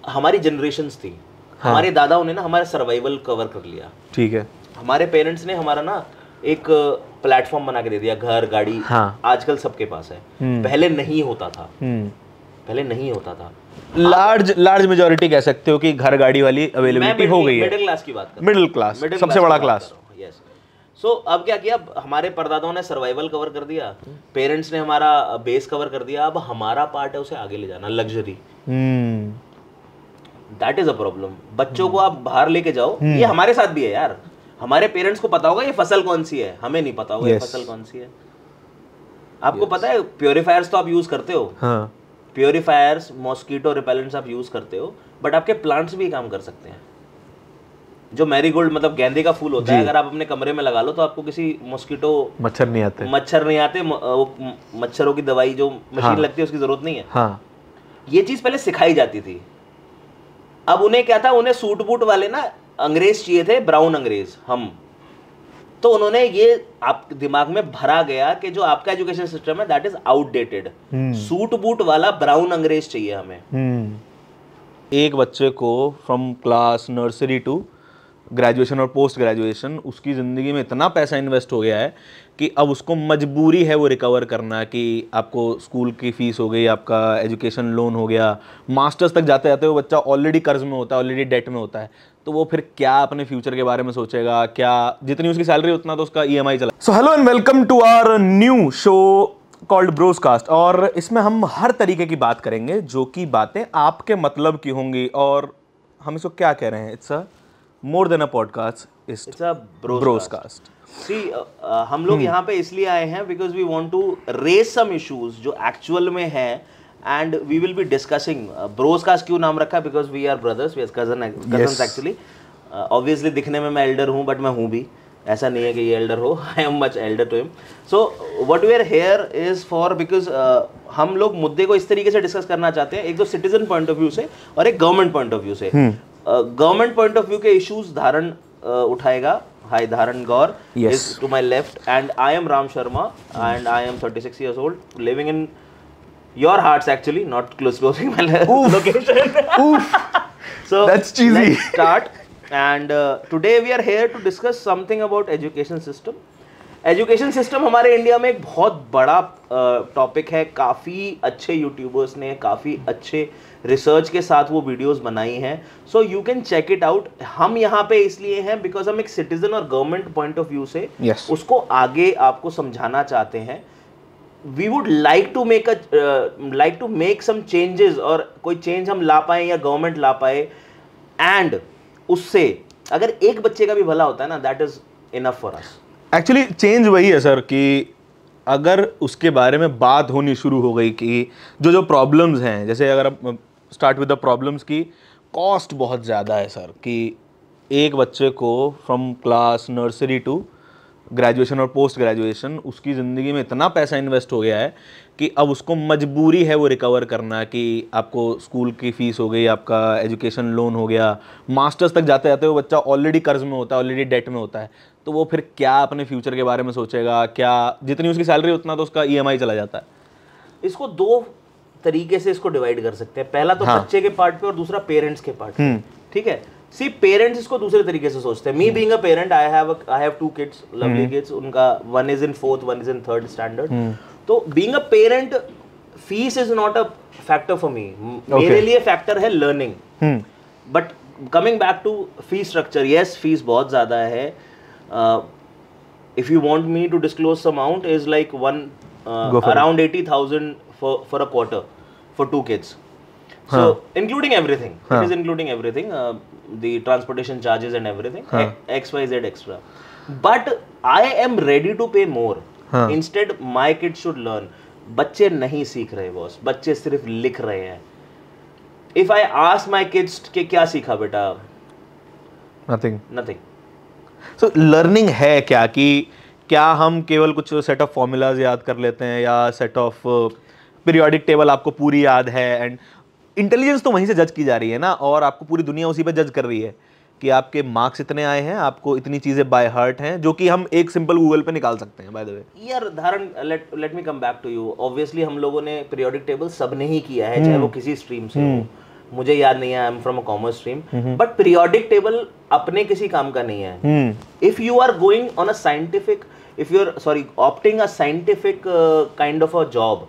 हमारी जनरेशन्स थी, हमारे दादाओं ने ना हमारा सर्वाइवल कवर कर लिया, ठीक है, हमारे पेरेंट्स ने हमारा ना एक प्लेटफॉर्म बना के दे दिया, घर गाड़ी आजकल सबके पास है, पहले नहीं होता था, पहले नहीं होता था। लार्ज मेजॉरिटी कह सकते हो कि घर गाड़ी वाली अवेलेबिलिटी हो गई है। मिडिल क्लास की बात कर, मिडिल क्लास सबसे बड़ा क्लास। यस। सो अब क्या किया, हमारे परदादाओं ने सर्वाइवल कवर कर दिया, पेरेंट्स ने हमारा बेस कवर कर दिया, अब हमारा पार्ट है उसे आगे ले जाना, luxury. That is a problem. बच्चों को आप बाहर लेके जाओ, ये हमारे साथ भी है यार, हमारे पेरेंट्स को पता होगा ये फसल कौन सी है, हमें नहीं पता होगा ये फसल कौन सी है। आपको पता है प्योरीफायर्स तो आप यूज करते हो, प्योरीफायर्स, मॉस्किटो रिपेलेंट्स आप यूज करते हो, बट आपके प्लांट्स भी काम कर सकते हैं। जो मैरीगोल्ड मतलब गेंदे का फूल होता है, अगर आप अपने कमरे में लगा लो तो आपको किसी मॉस्किटो मच्छर नहीं आते, मच्छरों की दवाई जो मशीन लगती है उसकी जरूरत नहीं है। ये चीज पहले सिखाई जाती थी। अब उन्हें क्या था, उन्हें सूट बूट वाले ना अंग्रेज चाहिए थे, ब्राउन अंग्रेज हम, तो उन्होंने ये आप दिमाग में भरा गया कि जो आपका एजुकेशन सिस्टम है that is outdated, suit boot वाला ब्राउन अंग्रेज चाहिए हमें। एक बच्चे को from class nursery to graduation और पोस्ट ग्रेजुएशन उसकी ज़िंदगी में इतना पैसा इन्वेस्ट हो गया है कि अब उसको मजबूरी है वो रिकवर करना, कि आपको स्कूल की फ़ीस हो गई, आपका एजुकेशन लोन हो गया, मास्टर्स तक जाते जाते वो बच्चा ऑलरेडी कर्ज में होता है, ऑलरेडी डेट में होता है, तो वो फिर क्या अपने फ्यूचर के बारे में सोचेगा, क्या जितनी उसकी सैलरी उतना तो उसका EMI चला। So hello and welcome to our new show called broscast, और इसमें हम हर तरीके की बात करेंगे जो कि बातें आपके मतलब की होंगी, और हम इसको क्या कह रहे हैं, it's a more than a podcast, it's a broscast. See हम लोग यहाँ पे इसलिए आए हैं because we want to raise some issues जो एक्चुअल में है, and we will be discussing. Broscast क्यों नाम रखा है, because we are brothers, we are cousins actually. Obviously दिखने में मैं एल्डर हूँ, बट मैं हूँ भी, ऐसा नहीं है कि ये एल्डर हो, I am much elder to him. So what we are here is for, because हम लोग मुद्दे को इस तरीके से डिस्कस करना चाहते हैं, एक तो सिटीजन पॉइंट ऑफ व्यू से और एक गवर्नमेंट पॉइंट ऑफ व्यू से। गवर्नमेंट पॉइंट ऑफ व्यू के इश्यूज धारण उठाएगा हाई धारण गौर, is to my left, and I am Ram Sharma, and I am 36 years old, living in your hearts actually, not closing my location. So that's cheesy. Let's start, and today we are here to discuss something about education system. Education system हमारे India में एक बहुत बड़ा topic है। काफ़ी अच्छे YouTubers ने काफ़ी अच्छे रिसर्च के साथ वो वीडियोस बनाई हैं, so you can check it out. हम यहाँ पे इसलिए हैं बिकॉज हम एक सिटीजन और गवर्नमेंट पॉइंट ऑफ व्यू से उसको आगे आपको समझाना चाहते हैं। We would like to make some changes, और कोई चेंज हम ला पाए या गवर्नमेंट ला पाए, एंड उससे अगर एक बच्चे का भी भला होता है ना, that is enough for us. Actually change वही है सर कि अगर उसके बारे में बात होनी शुरू हो गई कि जो प्रॉब्लम्स हैं, जैसे अगर आप स्टार्ट विद द प्रॉब्लम्स की, कॉस्ट बहुत ज़्यादा है सर, कि एक बच्चे को from class nursery to graduation और पोस्ट ग्रेजुएशन उसकी ज़िंदगी में इतना पैसा इन्वेस्ट हो गया है कि अब उसको मजबूरी है वो रिकवर करना, कि आपको स्कूल की फ़ीस हो गई, आपका एजुकेशन लोन हो गया, मास्टर्स तक जाते जाते वो बच्चा ऑलरेडी कर्ज में होता है, ऑलरेडी डेट में होता है, तो वो फिर क्या अपने फ्यूचर के बारे में सोचेगा, क्या जितनी उसकी सैलरी उतना तो उसका EMI चला जाता है। इसको दो तरीके से इसको डिवाइड कर सकते हैं, पहला तो बच्चे के पार्ट पे और दूसरा पेरेंट्स के पार्ट पे, ठीक है। सी पेरेंट्स इसको दूसरे तरीके से सोचते हैं। Me being a parent, I have 2 kids, lovely kids, उनका one is in 4th, one is in 3rd standard। तो being a parent, fees is not a factor for me, मेरे लिए फैक्टर है learning. But coming back to fees structure, yes fees बहुत ज्यादा है। If you want me to disclose some amount, is like around 80,000 for a quarter for 2 kids. So including everything, it is including everything, the transportation charges and everything, XYZ extra. But I am ready to pay more. Instead my kids should learn. बच्चे नहीं सीख रहे boss, बच्चे सिर्फ लिख रहे हैं। If I ask my kids कि क्या सीखा बेटा, nothing. So learning है क्या, कि क्या हम केवल कुछ सेट ऑफ फॉर्मूलाज याद कर लेते हैं, या सेट ऑफ पीरियोडिक टेबल आपको पूरी याद है, एंड इंटेलिजेंस तो वहीं से जज की जा रही है ना, और आपको पूरी दुनिया उसी पे जज कर रही है कि आपके मार्क्स इतने आए हैं, आपको इतनी चीजें बाय हार्ट हैं, जो कि हम एक सिंपल गूगल पे निकाल सकते हैं। बाय द वे यार धारण, let me come back to you. Obviously हम लोगों ने पीरियोडिक टेबल सब ने ही किया है, चाहे वो किसी स्ट्रीम से हो। मुझे याद नहीं है, I am from a commerce stream, but periodic table अपने किसी काम का नहीं है. If you are going on a scientific, if you're opting a scientific kind of a job,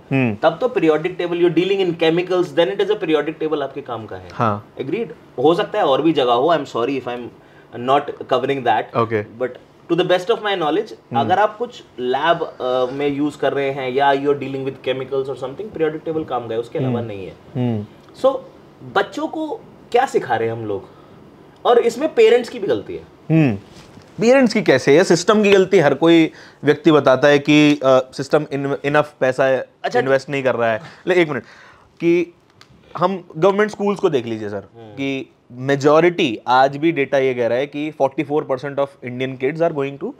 तब तो periodic table, you're dealing in chemicals, then it is a periodic table आपके काम का है. हाँ. Agreed. हो सकता है और भी जगह हो, I'm sorry if I'm not covering that. Okay. But to the best of my knowledge, अगर आप कुछ lab में use कर रहे हैं या you're dealing with chemicals or something, periodic table काम का है, उसके अलावा नहीं है. So बच्चों को क्या सिखा रहे हैं हम लोग, और इसमें पेरेंट्स की भी गलती है. पेरेंट्स की कैसे है, सिस्टम की गलती. हर कोई व्यक्ति बताता है कि सिस्टम इनफ पैसा इन्वेस्ट नहीं कर रहा है. ले एक मिनट, कि हम गवर्नमेंट स्कूल्स को देख लीजिए सर, कि मेजॉरिटी आज भी डेटा ये कह रहा है कि 44% of Indian kids are going to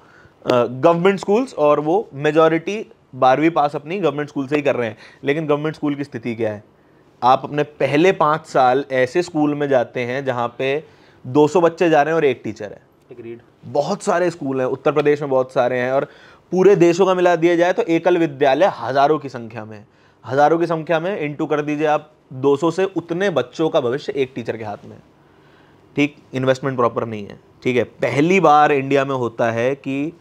government schools, और वो मेजॉरिटी 12वीं पास अपनी गवर्नमेंट स्कूल से ही कर रहे हैं. लेकिन गवर्नमेंट स्कूल की स्थिति क्या है? आप अपने पहले 5 साल ऐसे स्कूल में जाते हैं जहाँ पे 200 बच्चे जा रहे हैं और एक टीचर है. बहुत सारे स्कूल हैं, उत्तर प्रदेश में बहुत सारे हैं, और पूरे देशों का मिला दिया जाए तो एकल विद्यालय हजारों की संख्या में इंटू कर दीजिए आप 200 से, उतने बच्चों का भविष्य एक टीचर के हाथ में. ठीक, इन्वेस्टमेंट प्रॉपर नहीं है. ठीक है, पहली बार इंडिया में होता है कि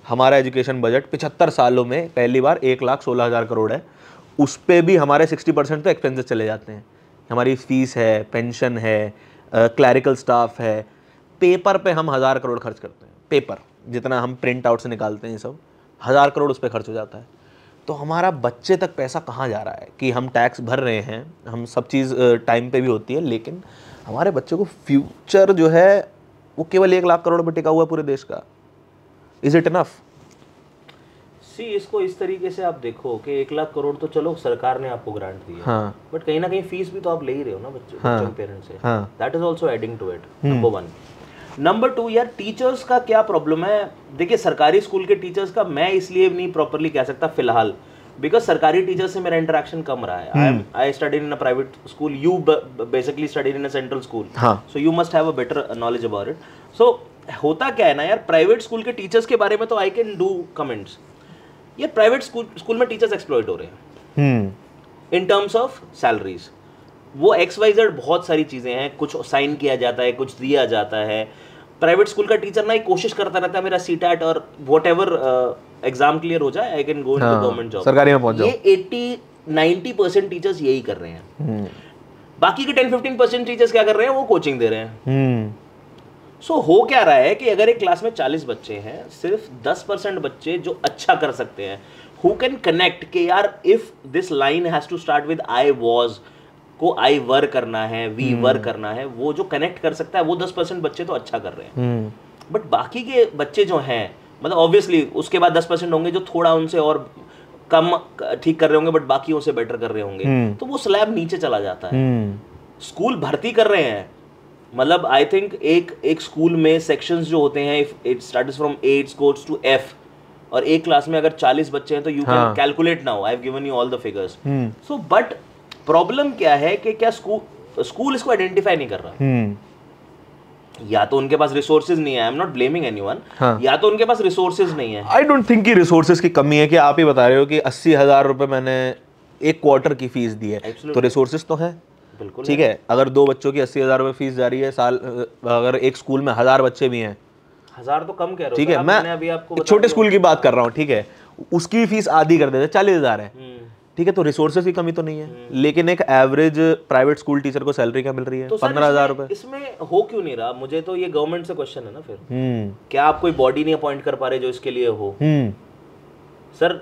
हमारा एजुकेशन बजट 75 सालों में पहली बार 1,16,000 करोड़ है. उस पर भी हमारे 60% तो एक्सपेंसेस चले जाते हैं. हमारी फीस है, पेंशन है, क्लैरिकल स्टाफ है. पेपर पे हम 1000 करोड़ खर्च करते हैं. पेपर जितना हम प्रिंट आउट से निकालते हैं, सब 1000 करोड़ उस पर खर्च हो जाता है. तो हमारा बच्चे तक पैसा कहाँ जा रहा है? कि हम टैक्स भर रहे हैं, हम सब चीज़ टाइम पे भी होती है, लेकिन हमारे बच्चों को फ्यूचर जो है वो केवल 1 लाख करोड़ पर टिका हुआ है पूरे देश का. Is it enough? सी, इसको इस तरीके से आप देखो कि 1 लाख करोड़ तो चलो सरकार ने आपको ग्रांट दी है. हाँ. बट कहीं ना कहीं फीस भी तो आप ले ही रहे हो ना बच्चों के पेरेंट्स से. That is also adding to it. Number 1. Number 2, यार टीचर्स का क्या प्रॉब्लम है? देखिए, सरकारी स्कूल के टीचर्स का मैं इसलिए नहीं प्रॉपरली कह सकता फिलहाल, बिकॉज सरकारी टीचर्स से मेरा इंटरेक्शन कम रहा है. I studied in a private school, you basically studied in a central school, so you must have a better knowledge about it. So होता क्या है ना यार, प्राइवेट स्कूल के टीचर्स के बारे में तो आई कैन डू कमेंट्स. ये प्राइवेट स्कूल में टीचर्स एक्सप्लॉइट हो रहे हैं इन टर्म्स ऑफ सैलरीज. वो XYZ बहुत सारी चीज़ें हैं, कुछ साइन किया जाता है, कुछ दिया जाता है. प्राइवेट स्कूल का टीचर ना एक कोशिश करता रहता है मेरा CTAT और व्हाटएवर एग्जाम क्लियर हो जाए, I can go into government job. सरकारी में पहुंच जाओ. ये 80-90% टीचर्स यही कर रहे हैं. बाकी के 10-15% टीचर्स क्या कर रहे हैं? वो कोचिंग दे रहे हैं. सो हो क्या रहा है कि अगर एक क्लास में 40 बच्चे हैं, सिर्फ 10% बच्चे जो अच्छा कर सकते हैं, हु कैन कनेक्ट कि यार if this line has to start with I was को आई वर करना है, वी वर करना है, वो जो कनेक्ट कर सकता है वो 10% बच्चे तो अच्छा कर रहे हैं. बट बाकी के बच्चे जो हैं, मतलब ऑब्वियसली उसके बाद 10% होंगे जो थोड़ा उनसे और कम ठीक कर रहे होंगे, बट बाकी उनसे बेटर कर रहे होंगे, तो वो स्लैब नीचे चला जाता है. स्कूल भर्ती कर रहे हैं, मतलब आई थिंक एक स्कूल में सेक्शंस जो होते हैं, if it starts from 8 goes to F, और एक क्लास में अगर 40 बच्चे हैं तो you can calculate now, I have given you all the figures. So but problem क्या है कि क्या स्कूल इसको आइडेंटिफाई नहीं कर रहा. या तो उनके पास रिसोर्सेज नहीं है, I am not blaming anyone, या तो उनके पास रिसोर्सेज नहीं है. आई डोंट थिंक कि रिसोर्सेज की कमी है, कि आप ही बता रहे हो कि 80,000 रुपए मैंने एक क्वार्टर की फीस दी है, तो रिसोर्सेज तो है. बिल्कुल ठीक है. अगर 2 बच्चों की 80,000 रुपए फीस जा रही है साल, अगर एक स्कूल में 1000 बच्चे भी हैं, 1000 तो कम कह रहे हो. ठीक है, मैं अभी आपको छोटे स्कूल की बात कर रहा हूँ. ठीक है, उसकी फीस आधी कर देते, 40,000 है. ठीक है, तो रिसोर्सेज की कमी तो नहीं है. लेकिन एक एवरेज प्राइवेट स्कूल टीचर को सैलरी क्या मिल रही है? 15,000 रुपए. इसमें हो क्यों नहीं रहा? मुझे तो ये गवर्नमेंट से क्वेश्चन है ना फिर. क्या आप कोई बॉडी नहीं अपॉइंट कर पा रहे जो इसके लिए हो? सर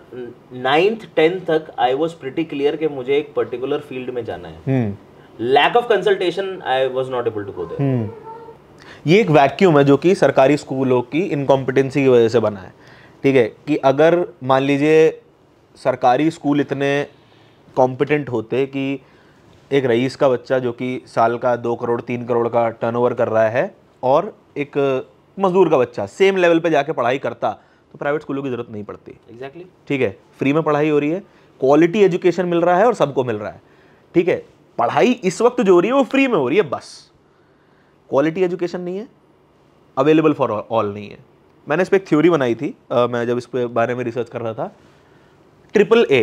9th 10th तक आई वाज प्रीटी क्लियर कि मुझे एक पर्टिकुलर फील्ड में जाना है. Lack of consultation, I was not able to go there. ये एक वैक्यूम है जो कि सरकारी स्कूलों की इनकॉम्पिटेंसी की वजह से बना है. ठीक है, कि अगर मान लीजिए सरकारी स्कूल इतने कॉम्पिटेंट होते कि एक रईस का बच्चा जो कि साल का 2 करोड़ 3 करोड़ का टर्नओवर कर रहा है और एक मजदूर का बच्चा सेम लेवल पे जाके पढ़ाई करता, तो प्राइवेट स्कूलों की जरूरत नहीं पड़ती. एग्जैक्टली. ठीक है, फ्री में पढ़ाई हो रही है, क्वालिटी एजुकेशन मिल रहा है और सबको मिल रहा है. ठीक है, पढ़ाई इस वक्त जो हो रही है वो फ्री में हो रही है, बस क्वालिटी एजुकेशन नहीं है, अवेलेबल फॉर ऑल नहीं है. मैंने इस पर एक थ्योरी बनाई थी, मैं जब इस पे बारे में रिसर्च कर रहा था. AAA,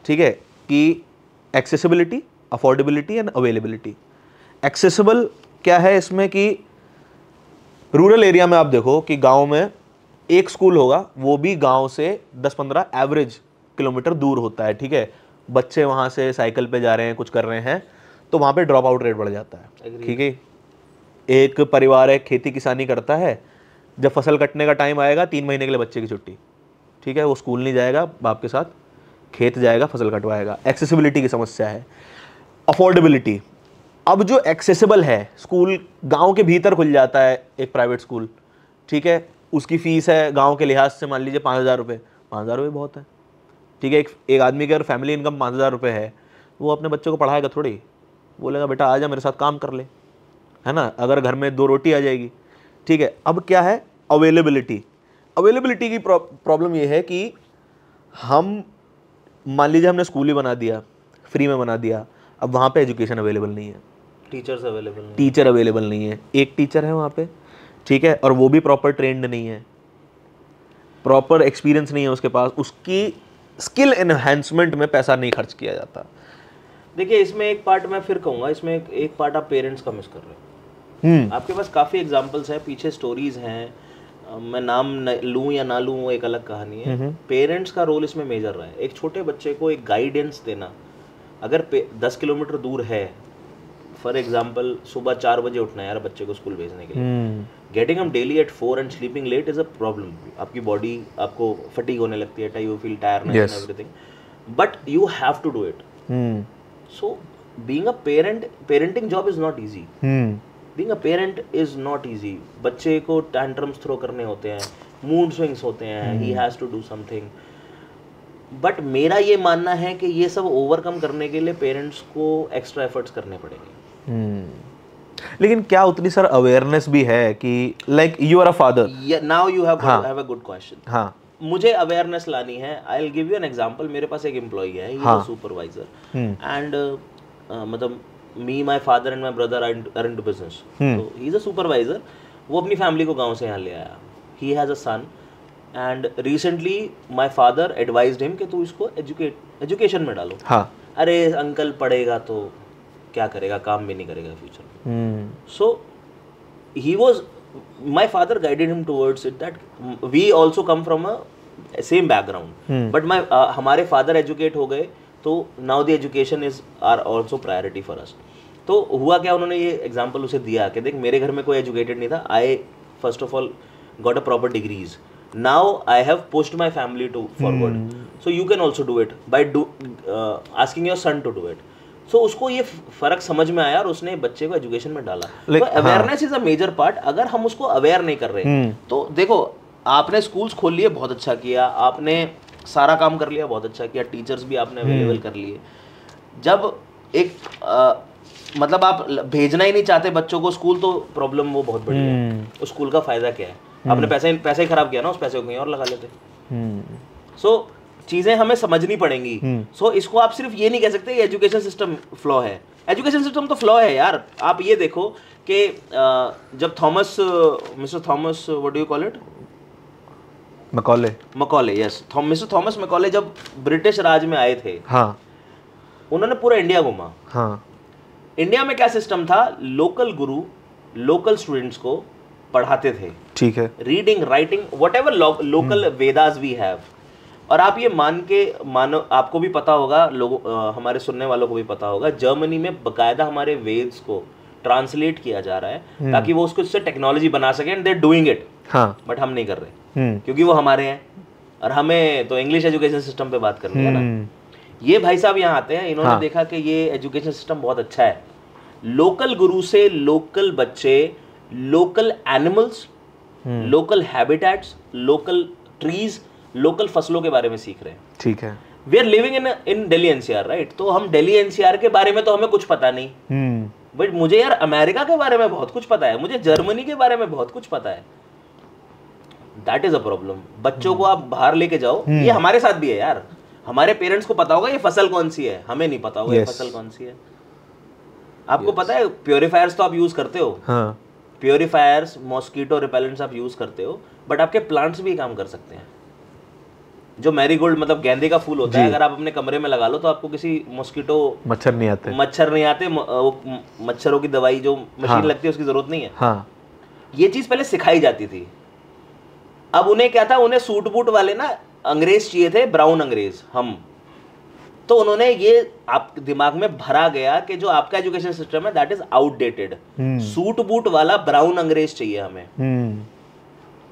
ठीक है, कि accessibility, affordability and availability. Accessible क्या है इसमें कि रूरल एरिया में आप देखो कि गांव में एक स्कूल होगा, वो भी गांव से 10-15 एवरेज किलोमीटर दूर होता है, ठीक है। बच्चे वहां से साइकिल पे जा रहे हैं, कुछ कर रहे हैं, तो वहां पे ड्रॉप आउट रेट बढ़ जाता है, ठीक है। एक परिवार है, खेती किसानी करता है, जब फसल कटने का टाइम आएगा 3 महीने के लिए बच्चे की छुट्टी, ठीक है, वो स्कूल नहीं जाएगा, बाप के साथ खेत जाएगा, फसल कटवाएगा। एक्सेसिबिलिटी की समस्या है। अफोर्डेबिलिटी, अब जो एक्सेसिबल है, स्कूल गांव के भीतर खुल जाता है एक प्राइवेट स्कूल, ठीक है, उसकी फीस है गांव के लिहाज से मान लीजिए 5,000 रुपये। 5,000 रुपये बहुत है, ठीक है। एक आदमी की अगर फैमिली इनकम 5,000 रुपये है, वो अपने बच्चों को पढ़ाएगा थोड़ी, बोलेगा बेटा आ जा मेरे साथ काम कर ले, है ना, अगर घर में 2 रोटी आ जाएगी, ठीक है। अब क्या है, अवेलेबिलिटी की प्रॉब्लम ये है कि हम मान लीजिए हमने स्कूल ही बना दिया, फ्री में बना दिया, अब वहाँ पे एजुकेशन अवेलेबल नहीं है, टीचर अवेलेबल नहीं है। एक टीचर है वहाँ पे, ठीक है, और वो भी प्रॉपर ट्रेंड नहीं है, प्रॉपर एक्सपीरियंस नहीं है उसके पास, उसकी स्किल एनहांसमेंट में पैसा नहीं खर्च किया जाता। देखिए इसमें एक पार्ट मैं फिर कहूँगा, इसमें एक पार्ट आप पेरेंट्स का मिस कर रहे हो। आपके पास काफ़ी एग्जांपल्स हैं, पीछे स्टोरीज हैं, मैं नाम लूँ या ना लूँ वो एक अलग कहानी है। पेरेंट्स का रोल इसमें मेजर रहा है। एक छोटे बच्चे को एक गाइडेंस देना, अगर 10 किलोमीटर दूर है, फॉर एग्जाम्पल सुबह 4 बजे उठना है यार बच्चे को स्कूल भेजने के लिए, getting him daily at 4 and sleeping late is a problem. आपकी बॉडी आपको फटीग होने लगती है, you feel tiredness and everything, but you have to do it. So being a parent, parenting job is not easy. Being a parent is not easy. बच्चे को tantrums throw करने होते हैं, मूड स्विंग्स होते हैं, he has to do something. But मेरा ये मानना है कि ये सब ओवरकम करने के लिए पेरेंट्स को एक्स्ट्रा एफर्ट्स करने पड़ेंगे। लेकिन क्या उतनी सर अवेयरनेस भी है कि like you are a father, now you have a good question. हाँ, मुझे अवेयरनेस लानी है। I will give you an example. मेरे पास एक एम्प्लॉई है, he is a supervisor, and मतलब me, my father and my brother are into business, तो ही इज अ सुपरवाइजर। वो अपनी फैमिली को गांव से यहाँ ले आया, he has a son, and recently my father advised him कि तू इसको एजुकेशन में डालो। हाँ, अरे अंकल पढ़ेगा तो क्या करेगा, काम भी नहीं करेगा फ्यूचर में। So he was, my father guided him towards it that we also come from a same background, but हमारे फादर एजुकेट हो गए, तो now the education is are also priority for us. तो हुआ क्या, उन्होंने ये एग्जांपल उसे दिया कि देख मेरे घर में कोई एजुकेटेड नहीं था, I first of all got a proper degrees, now I have pushed my family to forward, so you can also do it by asking your son to do it. So उसको ये फर्क समझ में आया और उसने बच्चे को एजुकेशन में डाला। तो awareness is a major part. अगर हम उसको अवेयर नहीं कर रहे, तो देखो आपने स्कूल्स खोल लिए, बहुत अच्छा किया, आपने सारा काम कर लिया, बहुत अच्छा किया, टीचर्स भी आपने अवेलेबल कर लिए। जब एक मतलब आप भेजना ही नहीं चाहते बच्चों को स्कूल, तो प्रॉब्लम वो बहुत बड़ी है। उस स्कूल का फायदा क्या है? आपने पैसा ही खराब किया ना, उस पैसे को कहीं और लगा लेते। सो चीजें हमें समझनी पड़ेंगी। सो इसको आप सिर्फ ये नहीं कह सकते एजुकेशन सिस्टम फ्लॉ है। एजुकेशन सिस्टम तो फ्लॉ है यार। आप ये देखो कि जब mister Thomas, what do you call it, Macaulay, yes, mister Thomas Macaulay जब ब्रिटिश राज में आए थे, हाँ, उन्होंने पूरा इंडिया घूमा। हाँ, इंडिया में क्या सिस्टम था, लोकल गुरु लोकल स्टूडेंट्स को पढ़ाते थे, ठीक है, reading, writing, whatever local Vedas we have. और आप ये मानो, आपको भी पता होगा, लोगों हमारे सुनने वालों को भी पता होगा, जर्मनी में बकायदा हमारे वेद्स को ट्रांसलेट किया जा रहा है ताकि वो उसको इससे टेक्नोलॉजी बना सके, and they are doing it. हाँ, बट हम नहीं कर रहे क्योंकि वो हमारे हैं, और हमें तो इंग्लिश एजुकेशन सिस्टम पे बात करनी है ना। ये भाई साहब यहाँ आते हैं, इन्होंने देखा कि ये एजुकेशन सिस्टम बहुत अच्छा है, लोकल गुरु से लोकल बच्चे local animals, local habitats, local trees, local फसलों के बारे में सीख रहे हैं। ठीक है, we are living in Delhi NCR, right? तो हम दिल्ली एनसीआर के बारे में तो हमें कुछ पता नहीं, बट मुझे यार अमेरिका के बारे में बहुत कुछ पता है, मुझे जर्मनी के बारे में बहुत कुछ पता है। That is a problem. बच्चों को आप बाहर लेके जाओ, ये हमारे साथ भी है यार। हमारे पेरेंट्स को पता होगा ये फसल कौन सी है, हमें नहीं पता होगा ये फसल कौन सी है। आपको पता है प्योरीफायर्स तो आप यूज करते हो, हाँ, प्योरीफायर्स, मॉस्किटो रिपेलेंट्स आप यूज करते हो, बट आपके प्लांट्स भी काम कर सकते हैं। जो मैरीगोल्ड मतलब गेंदे का फूल होता है, अगर आप अपने कमरे में लगा लो तो आपको किसी मॉस्किटो मच्छर नहीं आते, वो मच्छरों की दवाई जो मशीन लगती है उसकी जरूरत नहीं है। हाँ। ये चीज पहले सिखाई जाती थी। अब उन्हें क्या था, उन्हें सूट बूट वाले ना अंग्रेज चाहिए थे, ब्राउन अंग्रेज हम, तो उन्होंने ये आप दिमाग में भरा गया कि जो आपका एजुकेशन सिस्टम है that is outdated, suit boot वाला ब्राउन अंग्रेज चाहिए हमें।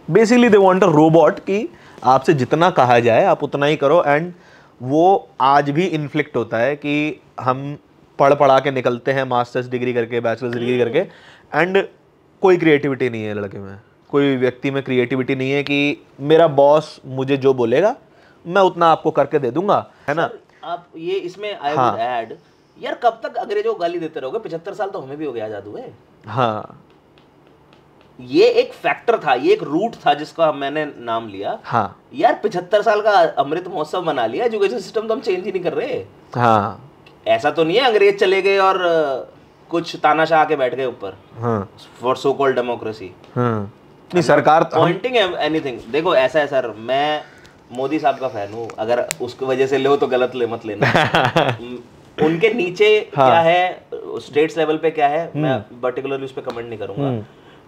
Basically they want a robot कि आपसे जितना कहा जाए आप उतना ही करो, एंड वो आज भी इन्फ्लिक्ट होता है कि हम पढ़ा के निकलते हैं मास्टर्स डिग्री करके, बैचलर्स डिग्री करके, एंड कोई क्रिएटिविटी नहीं है लड़के में, कोई व्यक्ति में क्रिएटिविटी नहीं है कि मेरा बॉस मुझे जो बोलेगा मैं उतना आपको करके दे दूंगा, है ना। आप ये इसमें आई वुड ऐड, यार कब तक अंग्रेजों को गाली देते रहोगे? 75 साल तो हमें भी हो गया आजाद हुए। हाँ, ये एक फैक्टर था, ये एक रूट था जिसका मैंने नाम लिया। हाँ यार 75 साल का अमृत महोत्सव मना लिया, एजुकेशन सिस्टम तो हम चेंज ही नहीं कर रहे। हाँ, ऐसा तो नहीं है अंग्रेज चले गए और कुछ तानाशाह आके बैठ गए ऊपर फॉर सो कॉल्ड डेमोक्रेसी। नहीं, सरकार पॉइंटिंग एनीथिंग, देखो ऐसा है सर, मैं मोदी साहब का फैन हूँ, अगर उसकी वजह से लो तो गलत ले मत लेना। उनके नीचे क्या है, स्टेट्स लेवल पे क्या है, मैं पर्टिकुलरली उस पर कमेंट नहीं करूंगा।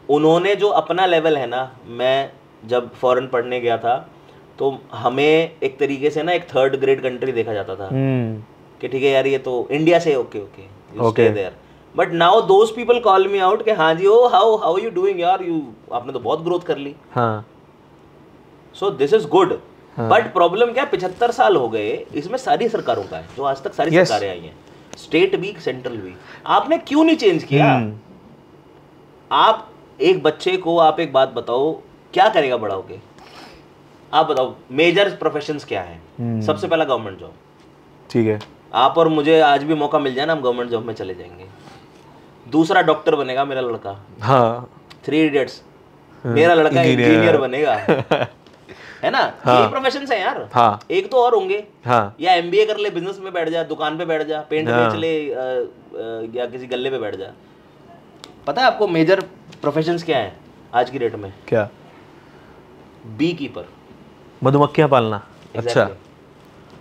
उन्होंने जो अपना लेवल है ना, मैं जब फॉरेन पढ़ने गया था तो हमें एक तरीके से ना एक थर्ड ग्रेड कंट्री देखा जाता था कि ठीक है यार ये तो इंडिया से okay okay there, but now those people call me out कि हाँ जी ओ हाउ यू डूइंग यार, यू आपने तो बहुत ग्रोथ कर ली। So this is good, but problem क्या, 75 साल हो गए, इसमें सारी सरकारों का है, जो आज तक सारी सरकारें आई हैं, स्टेट भी सेंट्रल भी, आपने क्यों नहीं चेंज किया? आप एक बच्चे को आप एक बात बताओ, क्या करेगा बड़ा होके? आप बताओ मेजर प्रोफेशंस क्या है? सबसे पहला गवर्नमेंट जॉब, ठीक है, आप और मुझे आज भी मौका मिल जाए ना, हम गवर्नमेंट जॉब में चले जाएंगे। दूसरा डॉक्टर बनेगा मेरा लड़का, हाँ 3 इडियट्स, मेरा लड़का इंजीनियर बनेगा, है ना। यही प्रोफेशंस है यार। हाँ। एक तो और होंगे, हाँ। या एमबीए कर ले, बिजनेस में बैठ जा, दुकान पे बैठ जा, पेंट बेच ले, या किसी गल्ले पे बैठ जा। पता है आपको मेजर प्रोफेशंस क्या है आज की डेट में? क्या? बी कीपर, मधुमक्खियां पालना। अच्छा।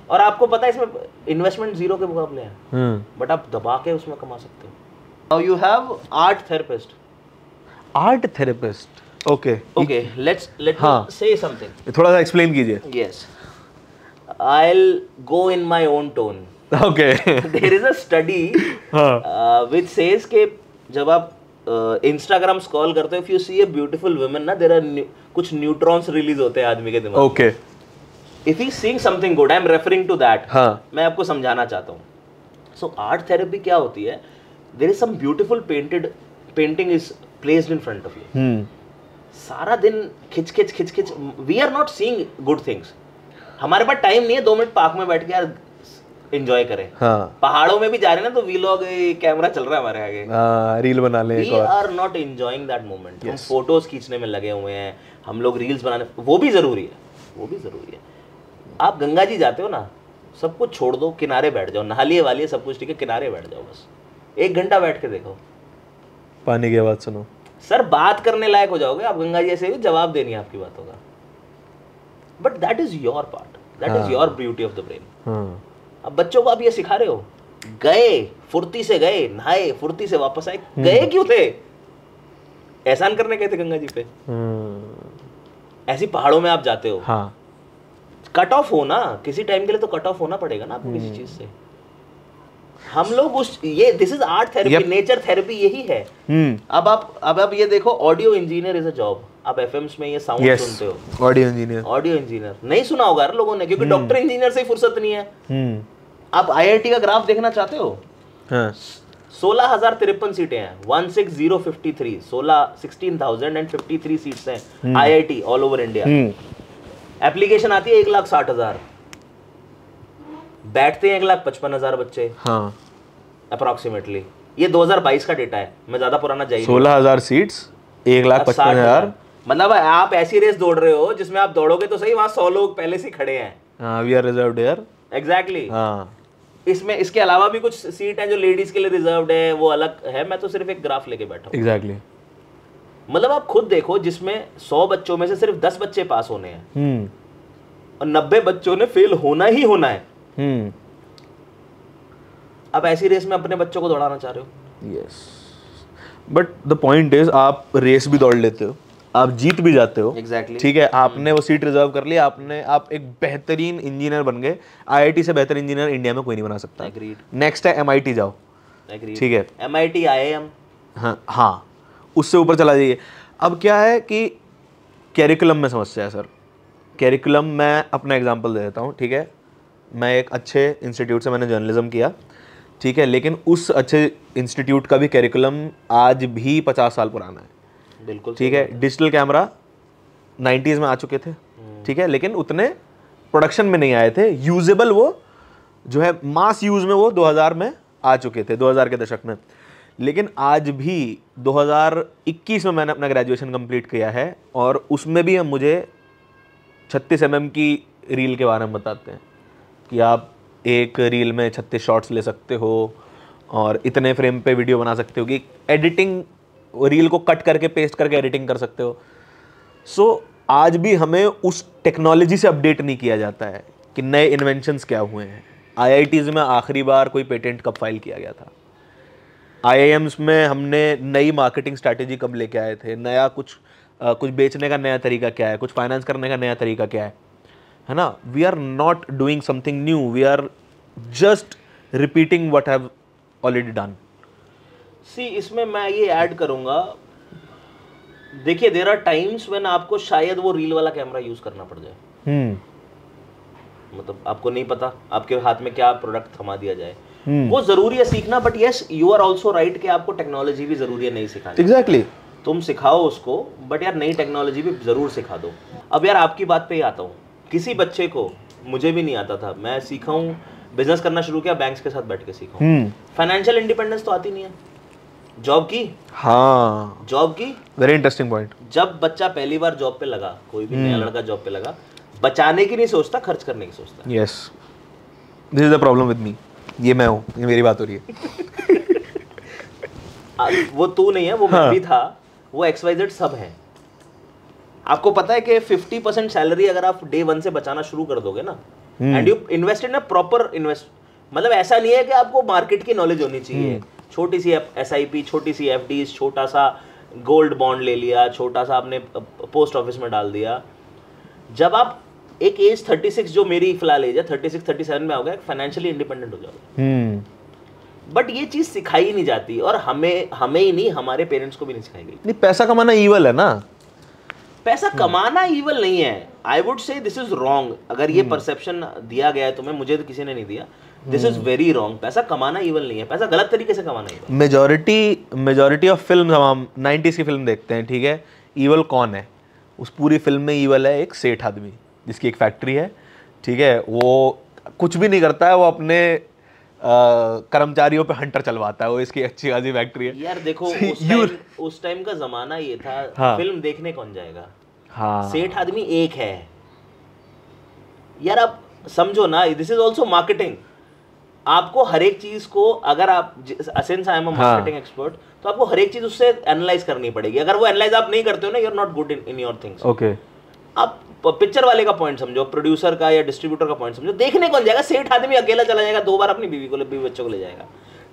और आपको पता है इसमें इन्वेस्टमेंट जीरो के मुकाबले है, बट आप दबा के उसमें कमा सकते हो। Now you have art therapist. Art therapist, okay okay, let me say something, थोड़ा सा एक्सप्लेन कीजिए। Yes, I will go in my own tone. Okay. There is a study which says के जब आप इंस्टाग्राम स्क्रॉल करते हो, if you see a beautiful woman ना, there are कुछ न्यूट्रॉन्स रिलीज होते हैं आदमी के दिमाग में। Okay. If he seeing something good, I am referring to that. हाँ, मैं आपको समझाना चाहता हूँ। सो आर्ट थेरेपी क्या होती है? There is some beautiful painting is placed in front of you, सारा दिन खिंच खिंच, we are not seeing good things, हमारे पास टाइम नहीं है 2 मिनट पार्क में बैठ के यार एंजॉय करें। हाँ। पहाड़ों में भी जा रहे हैं ना, तो वीलॉग कैमरा चल रहा है हमारे आगे, रील बना ले। We are not enjoying that moment. हम फोटोज खींचने में लगे हुए हैं, हम लोग रील्स बनाने, वो भी जरूरी है, वो भी जरूरी है। आप गंगा जी जाते हो ना, सब कुछ छोड़ दो, किनारे बैठ जाओ, नहा लिए वालिए सब कुछ ठीक है, किनारे बैठ जाओ, बस 1 घंटा बैठ के देखो, पानी की आवाज सुनो, सर बात करने लायक हो जाओगे आप। गंगा जी ऐसे भी जवाब देनी है आपकी बातों का, but that is your part, that is your beauty of the brain. अब बच्चों को आप ये सिखा रहे हो, गए फुर्ती से, गए नहाए, फुर्ती से वापस आए, गए क्यों थे? एहसान करने गए थे गंगा जी पे। ऐसी पहाड़ों में आप जाते हो, हाँ, कट ऑफ हो ना, किसी टाइम के लिए तो कट ऑफ होना पड़ेगा ना आपको किसी चीज से। हम लोग उस ये this is art therapy, nature therapy यही है। अब आप ये देखो, audio engineer is a job. आप एफएम्स में ये साउंड सुनते हो, ऑडियो इंजीनियर नहीं सुना होगा लोगों ने, क्योंकि डॉक्टर इंजीनियर से ही फुर्सत नहीं है। आप आईआईटी का ग्राफ देखना चाहते हो? 16,053 सीटें हैं, 16053, 16,053 सीट्स हैं IIT all over India. Application आती है 1,60,000, बैठते हैं 1,55,000 बच्चे, हाँ, अप्रोक्सीमेटली। ये 2022 का डेटा है, मैं ज्यादा पुराना जाइए। 16,000 सीट्स, 1,55,000, मतलब आप ऐसी रेस दौड़ रहे हो जिसमें आप दौड़ोगे तो सही, वहां 100 लोग पहले से खड़े हैं। We are reserved here, exactly. इसमें इसके अलावा भी कुछ सीट है जो लेडीज के लिए रिजर्व्ड है, वो अलग है। मैं तो सिर्फ एक ग्राफ लेके बैठा हूं। एग्जैक्टली। मतलब आप खुद देखो, जिसमें 100 बच्चों में से सिर्फ 10 बच्चे पास होने हैं, और 90 बच्चों ने फेल होना ही होना है। आप ऐसी रेस में अपने बच्चों को दौड़ाना चाह रहे हो। Yes, but the point is आप रेस भी दौड़ लेते हो, आप जीत भी जाते हो। Exactly. ठीक है, आपने वो सीट रिजर्व कर ली, आप एक बेहतरीन इंजीनियर बन गए। IIT से बेहतर इंजीनियर इंडिया में कोई नहीं बना सकता। नेक्स्ट है MIT जाओ। ठीक है, MIT IIM, हाँ, उससे ऊपर चला जाइए। अब क्या है कि कैरिकुलम में समस्या है सर। कैरिकुलम, मैं अपना एग्जांपल दे देता हूँ। ठीक है, मैं एक अच्छे इंस्टीट्यूट से मैंने जर्नलिज्म किया। ठीक है, लेकिन उस अच्छे इंस्टीट्यूट का भी कैरिकुलम आज भी 50 साल पुराना है। बिल्कुल ठीक है, डिजिटल कैमरा 90s में आ चुके थे। ठीक है, लेकिन उतने प्रोडक्शन में नहीं आए थे, यूजेबल वो जो है मास यूज में वो 2000 में आ चुके थे, 2000 के दशक में। लेकिन आज भी 2021 में मैंने अपना ग्रेजुएशन कंप्लीट किया है और उसमें भी हम मुझे 36 mm की रील के बारे में बताते हैं कि आप एक रील में 36 शॉट्स ले सकते हो और इतने फ्रेम पे वीडियो बना सकते हो, कि एडिटिंग रील को कट करके पेस्ट करके एडिटिंग कर सकते हो। सो आज भी हमें उस टेक्नोलॉजी से अपडेट नहीं किया जाता है कि नए इन्वेंशंस क्या हुए हैं। IITs में आखिरी बार कोई पेटेंट कब फाइल किया गया था? IIMs में हमने नई मार्केटिंग स्ट्रैटेजी कब लेके आए थे? नया कुछ बेचने का नया तरीका क्या है? कुछ फाइनेंस करने का नया तरीका क्या है ना? We are not doing something new, we are just repeating what have already done. See, इसमें मैं ये ऐड करूंगा, देखिए देयर आर टाइम्स व्हेन आपको शायद वो रील वाला कैमरा यूज करना पड़ जाए। मतलब आपको नहीं पता आपके हाथ में क्या प्रोडक्ट थमा दिया जाए, वो जरूरी है सीखना। But yes, you are also right कि आपको टेक्नोलॉजी भी जरूरी है नहीं सिखानी। एग्जैक्टली, तुम सिखाओ उसको, बट यार नई टेक्नोलॉजी भी जरूर सिखा दो। अब यार आपकी बात पे ही आता हूँ, किसी बच्चे को, मुझे भी नहीं आता था, मैं सीखा हूँ, बिजनेस करना शुरू किया, बैंक्स के साथ बैठ के सीखा हूँ। फाइनेंशियल इंडिपेंडेंस तो आती नहीं है। जॉब की, हाँ, जॉब की, वेरी इंटरेस्टिंग पॉइंट। जब बच्चा पहली बार जॉब पे लगा, कोई भी नया लड़का जॉब पे लगा, बचाने की नहीं सोचता, खर्च करने की सोचता। Yes, this is the problem with me. ये मैं हूँ, ये मेरी बात हो रही है। वो तू नहीं है, वो मैं भी था, वो XYZ सब है। आपको पता है कि 50% सैलरी अगर आप डे 1 से बचाना शुरू कर दोगे ना, and you invest in a proper invest, मतलब ऐसा नहीं है कि आपको मार्केट की नॉलेज होनी चाहिए। छोटी सी SIP, छोटी सी FDs, छोटा सा गोल्ड बॉन्ड ले लिया, छोटा सा आपने पोस्ट ऑफिस में डाल दिया। जब आप एक एज 36, जो मेरी फिलहाल एज है 36-37 में आओगे, फाइनेंशियली इंडिपेंडेंट हो जाओगे। बट ये चीज सिखाई नहीं जाती, और हमें ही नहीं, हमारे पेरेंट्स को भी नहीं सिखाई गई। नहीं, पैसा कमाना ईवल है ना? पैसा कमाना ईवल नहीं है। I would say this is wrong. अगर ये परसेप्शन दिया गया है तुम्हें, मुझे तो किसी ने नहीं दिया, दिस इज वेरी रॉन्ग। पैसा कमाना ईवल नहीं है, पैसा गलत तरीके से कमाना ईवल। मेजॉरिटी ऑफ फिल्म, हम 90s की फिल्म देखते हैं, ठीक है, ईवल कौन है? उस पूरी फिल्म में ईवल है एक सेठ आदमी जिसकी एक फैक्ट्री है। ठीक है, वो कुछ भी नहीं करता है, वो अपने कर्मचारियों पे हंटर चलवाता है, वो इसकी अच्छी खासी फैक्ट्री है। यार देखो, उस टाइम का जमाना ये था। हाँ, फिल्म देखने कौन जाएगा? हाँ, सेठ आदमी एक है यार, आप समझो ना, दिस इज ऑल्सो मार्केटिंग। आपको हर एक चीज को, अगर आप since I am a marketing expert, तो आपको हर एक चीज उससे एनालाइज करनी पड़ेगी। अगर वो एनालाइज आप नहीं करते हो ना, you are not good in your things. Okay, आप पिक्चर वाले का पॉइंट समझो, प्रोड्यूसर का या डिस्ट्रीब्यूटर का पॉइंट समझो। देखने कौन जाएगा? सेठ आदमी अकेला चला जाएगा, 2 बार अपनी बीवी बच्चों को ले जाएगा।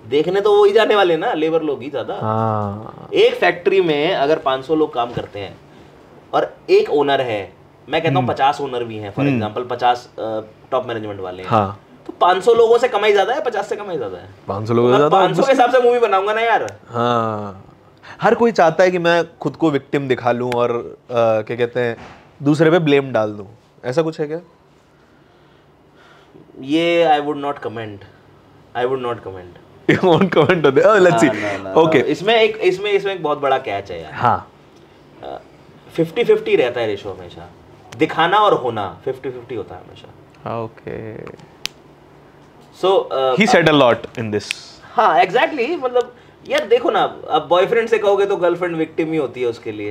देखने तो वो ही जाने वाले ना, लेबर लोग ही ज्यादा। हाँ, एक फैक्ट्री में अगर 500 लोग काम करते हैं और एक ओनर है, मैं कहता हूँ 50 ओनर भी हैं, फॉर एग्जांपल 50 टॉप मैनेजमेंट वाले हैं, हाँ, तो 500 लोगों से कमाई ज्यादा है, 50 से कमाई ज्यादा है? 500 लोगों से ज्यादा। 500 के हिसाब से मूवी बनाऊंगा ना यार। हाँ, हर कोई चाहता है कि मैं खुद को विक्टिम दिखा लूं और क्या कहते हैं, दूसरे पे ब्लेम डाल दूं। ऐसा कुछ है क्या? ये I would not comment. You won't comment on that? Oh, let's see. Okay. इसमें एक बहुत बड़ा कैच है यार। हाँ, 50-50 रहता है रेशो हमेशा। दिखाना और होना 50-50 होता है हमेशा। Okay. So He said a lot in this. हाँ, एग्जैक्टली। मतलब यार देखो ना, अब बॉयफ्रेंड से कहोगे तो गर्लफ्रेंड विक्टिम ही होती है उसके लिए।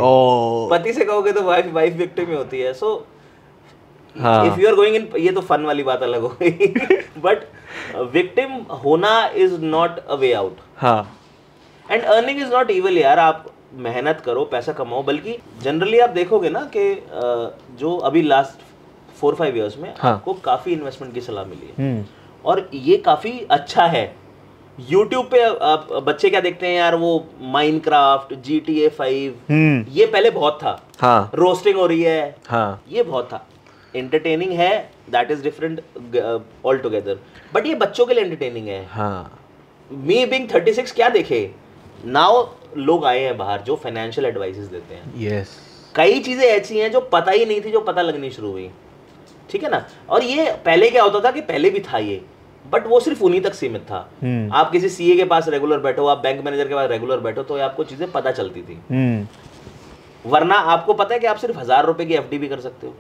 पति से कहोगे तो वाइफ विक्टिम ही होती है। So if you are going in, ये तो फन वाली बात अलग हो गई, बट विक्टिम होना is not a way out. हाँ, and earning is not evil यार। आप मेहनत करो, पैसा कमाओ, बल्कि जनरली आप देखोगे ना कि जो अभी लास्ट 4-5 ईयर्स में आपको काफी इन्वेस्टमेंट की सलाह मिली है और ये काफी अच्छा है। YouTube पे आप बच्चे क्या देखते हैं यार, वो माइनक्राफ्ट, GTA 5, ये पहले बहुत था। हाँ, रोस्टिंग हो रही है, हाँ, ये बहुत था। एंटरटेनिंग है, that is different all together, but ये बच्चों के लिए एंटरटेनिंग है। हाँ, मी बीइंग 36 क्या देखे, नाउ लोग आए हैं बाहर जो फाइनेंशियल एडवाइसेस देते हैं। यस, कई चीजें ऐसी हैं जो पता ही नहीं थी, जो पता लगनी शुरू हुई, ठीक है ना। और ये पहले क्या होता था कि पहले भी था ये, बट वो सिर्फ उन्हीं तक सीमित था। आप किसी सीए के पास रेगुलर बैठो, आप बैंक मैनेजर के पास रेगुलर बैठो, तो आपको चीजें पता चलती थी। वरना आपको पता है कि आप सिर्फ 1000 रुपए की एफडी भी कर सकते हो।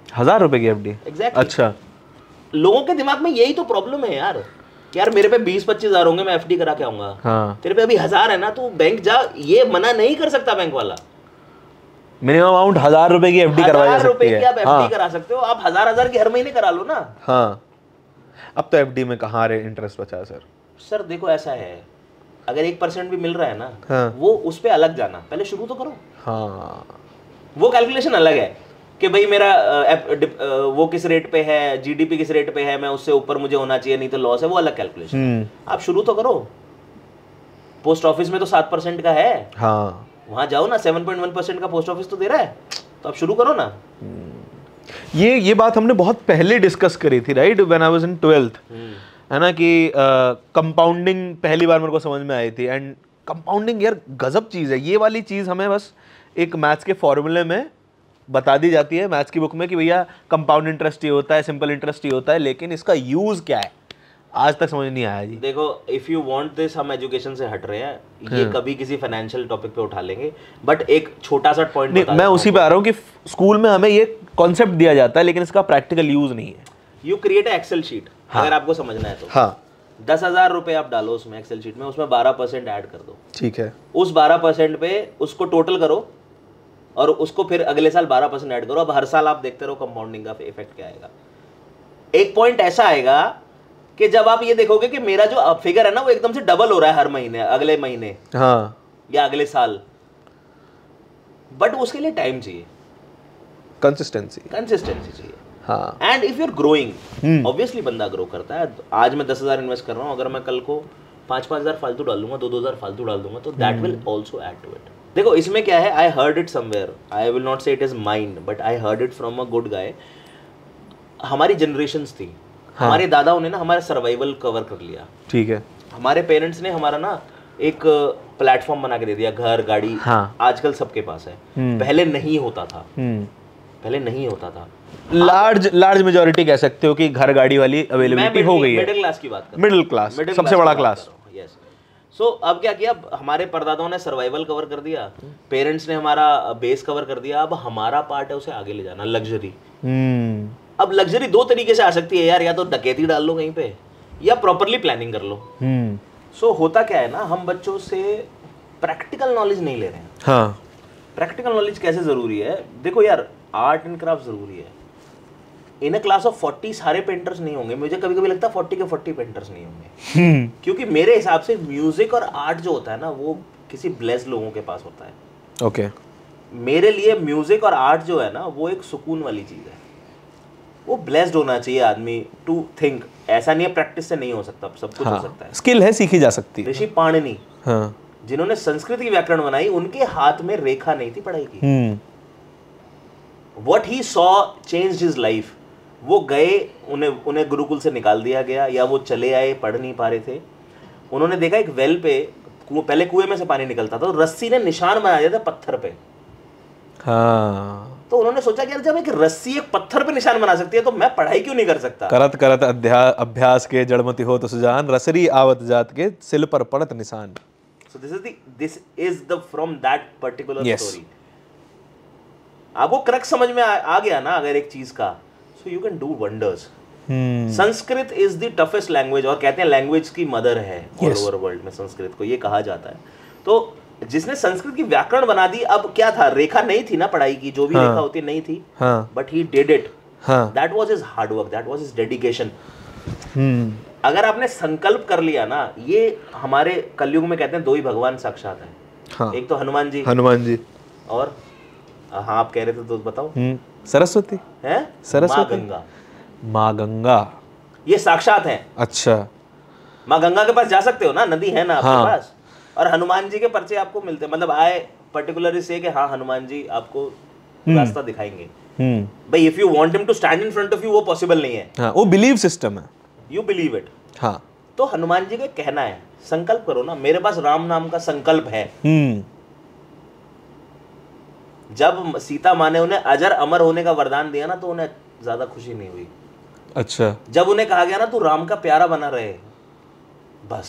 1000 रुपए की एफडी? एग्जैक्टली। अच्छा, लोगों के दिमाग में यही तो प्रॉब्लम है यार, यार मेरे पे 20-25 हजार होंगे, मैं एफडी करा के आऊंगा। हाँ, तेरे पे अभी 1000 है ना, तो बैंक जा, ये मना नहीं कर सकता बैंक वाला। मिनिमम अमाउंट 1000 रुपए की एफडी करवाई जा 1000 सकती रुपए है। की आप एफडी करा सकते हो, आप 1000 की हर महीने करा लो ना। हाँ, अब तो एफडी में कहाँ रे इंटरेस्ट बचा है सर? सर देखो ऐसा है, अगर 1% भी मिल रहा है ना, हाँ, वो उस पे अलग जाना, पहले शुरू तो करो। हाँ, वो कैलकुलेशन अलग है कि भाई मेरा वो किस रेट पे है, जीडीपी किस रेट पे है, मैं उससे ऊपर मुझे होना चाहिए, नहीं तो लॉस है, वो अलग कैलकुलेशन। आप शुरू तो करो। पोस्ट ऑफिस में तो 7% का है, हाँ, वहां जाओ ना, 7.1% का पोस्ट ऑफिस तो दे रहा है, तो आप शुरू करो ना। ये बात हमने बहुत पहले डिस्कस करी थी, right, when I was in 12th, है ना, कि कंपाउंडिंग पहली बार मेरे को समझ में आई थी। एंड कंपाउंडिंग यार गजब चीज़ है। ये वाली चीज़ हमें बस एक मैथ्स के फॉर्मूले में बता दी जाती है, मैथ्स की बुक में, कि भैया कंपाउंड इंटरेस्ट ही होता है, सिंपल इंटरेस्ट ही होता है, लेकिन इसका यूज़ क्या है आज तक समझ नहीं आया जी। देखो, इफ यू वांट दिस, हम एजुकेशन से हट रहे हैं, ये कभी किसी फाइनेंशियल टॉपिक पे उठा लेंगे, बट एक छोटा सा पॉइंट मैं उसी पे आ रहा हूँ कि स्कूल में हमें ये कॉन्सेप्ट दिया जाता है, लेकिन इसका प्रैक्टिकल यूज नहीं है। यू क्रिएट एक्सेल शीट, अगर आपको समझना है तो। हाँ, 10,000 रुपए आप डालो उसमें एक्सेल शीट में, उसमें 12% ऐड कर दो। ठीक है। उस 12% पे उसको टोटल करो और उसको फिर अगले साल 12% ऐड करो। अब हर साल आप देखते रहो कंपाउंडिंग का इफेक्ट क्या आएगा। एक पॉइंट ऐसा आएगा कि जब आप ये देखोगे कि मेरा जो फिगर है ना, वो एकदम से डबल हो रहा है हर महीने, अगले महीने, हाँ, या अगले साल, बट उसके लिए टाइम चाहिए, कंसिस्टेंसी चाहिए। हाँ, and if you are growing, obviously बंदा ग्रो करता है। आज मैं 10,000 इन्वेस्ट कर रहा हूँ, अगर मैं कल को 5,000 फालतू डाल दूंगा, 2,000 फालतू डाल दूंगा, तो that will also add to it. देखो इसमें क्या है, I heard it somewhere, I will not say it is mind, but I heard it from a good guy. हमारी जनरेशंस थी, हमारे दादाओं ने ना हमारा सर्वाइवल कवर कर लिया, ठीक है। हमारे पेरेंट्स ने हमारा ना एक प्लेटफॉर्म बना के दे दिया, घर, गाड़ी। हाँ, आजकल सबके पास है, पहले नहीं होता था, पहले नहीं होता था। लार्ज मेजॉरिटी कह सकते हो कि घर गाड़ी वाली अवेलेबिलिटी हो गई है। मिडिल क्लास की बात कर, मिडिल क्लास सबसे बड़ा क्लास। यस। सो अब क्या किया, हमारे परदादाओं ने सर्वाइवल कवर कर दिया, पेरेंट्स ने हमारा बेस कवर कर दिया, अब हमारा पार्ट है उसे आगे ले जाना, लग्जरी। अब लग्जरी दो तरीके से आ सकती है यार, या तो डकैती डाल लो कहीं पे, या प्रॉपरली प्लानिंग कर लो। सो होता क्या है ना, हम बच्चों से प्रैक्टिकल नॉलेज नहीं ले रहे हैं। हाँ, प्रैक्टिकल नॉलेज कैसे जरूरी है, देखो यार, आर्ट एंड क्राफ्ट जरूरी है। इन अ क्लास ऑफ 40 सारे पेंटर्स नहीं होंगे, मुझे कभी कभी लगता है 40 के 40 पेंटर्स नहीं होंगे, क्योंकि मेरे हिसाब से म्यूजिक और आर्ट जो होता है ना, वो किसी ब्लेस्ड लोगों के पास होता है। ओके। मेरे लिए म्यूजिक और आर्ट जो है ना, वो एक सुकून वाली चीज है, वो ब्लेस्ड होना चाहिए आदमी टू थिंक। ऐसा नहीं है प्रैक्टिस से नहीं हो सकता, सब कुछ हो सकता है, स्किल है, सीखी जा सकती है। ऋषि पाणिनि, जिन्होंने संस्कृत की व्याकरण बनाई, उनके हाथ में रेखा नहीं थी पढ़ाई की। What he saw changed his life. वो गए, उन्हें गुरुकुल से निकाल दिया गया, या वो चले आए, पढ़ नहीं पा रहे थे। उन्होंने देखा एक वेल पे, पहले कुएं में से पानी निकलता था, तो रस्सी ने निशान बना दिया था पत्थर पे। हाँ, तो उन्होंने सोचा कि यार जब एक रस्सी एक पत्थर पे निशान बना सकती है, तो मैं पढ़ाई क्यों नहीं कर सकता। करत करत अभ्यास के जड़मति हो तो सुजान, रसरी आवत जात के सिल पर पड़त निशान। So this is the from that particular story. आपको क्रक्स समझ में आ गया ना अगर एक चीज का, so you can do wonders. Sanskrit is the toughest language, और कहते हैं लैंग्वेज की मदर है ऑल ओवर वर्ल्ड में, संस्कृत को ये कहा जाता है। तो जिसने संस्कृत की व्याकरण बना दी, अब क्या था, रेखा नहीं थी ना पढ़ाई की, जो भी रेखा होती नहीं थी, but he did it. That was his hard work, that was his dedication. अगर आपने संकल्प कर लिया ना, ये हमारे कलयुग में कहते हैं दो ही भगवान साक्षात हैं। एक तो हनुमान जी, और हाँ आप कह रहे थे तो बताओ। सरस्वती है, सरस्वती, माँ गंगा, माँ गंगा, ये साक्षात है। अच्छा माँ गंगा के पास जा सकते हो ना, नदी है ना आपके हाँ। पास। और हनुमान जी के पर्चे आपको मिलते हैं, मतलब आई पर्टिकुलरली से कि हाँ हनुमान जी आपको रास्ता दिखाएंगे। भाई if you want him to stand in front of you, वो पॉसिबल नहीं है। हाँ, वो बिलीव सिस्टम है। You believe it. हाँ, तो हनुमान जी का कहना है, संकल्प करो ना, मेरे पास राम नाम का संकल्प है। जब सीता माँ ने उन्हें अजर अमर होने का वरदान दिया ना, तो उन्हें ज्यादा खुशी नहीं हुई। अच्छा, जब उन्हें कहा गया ना तू राम का प्यारा बना रहे, बस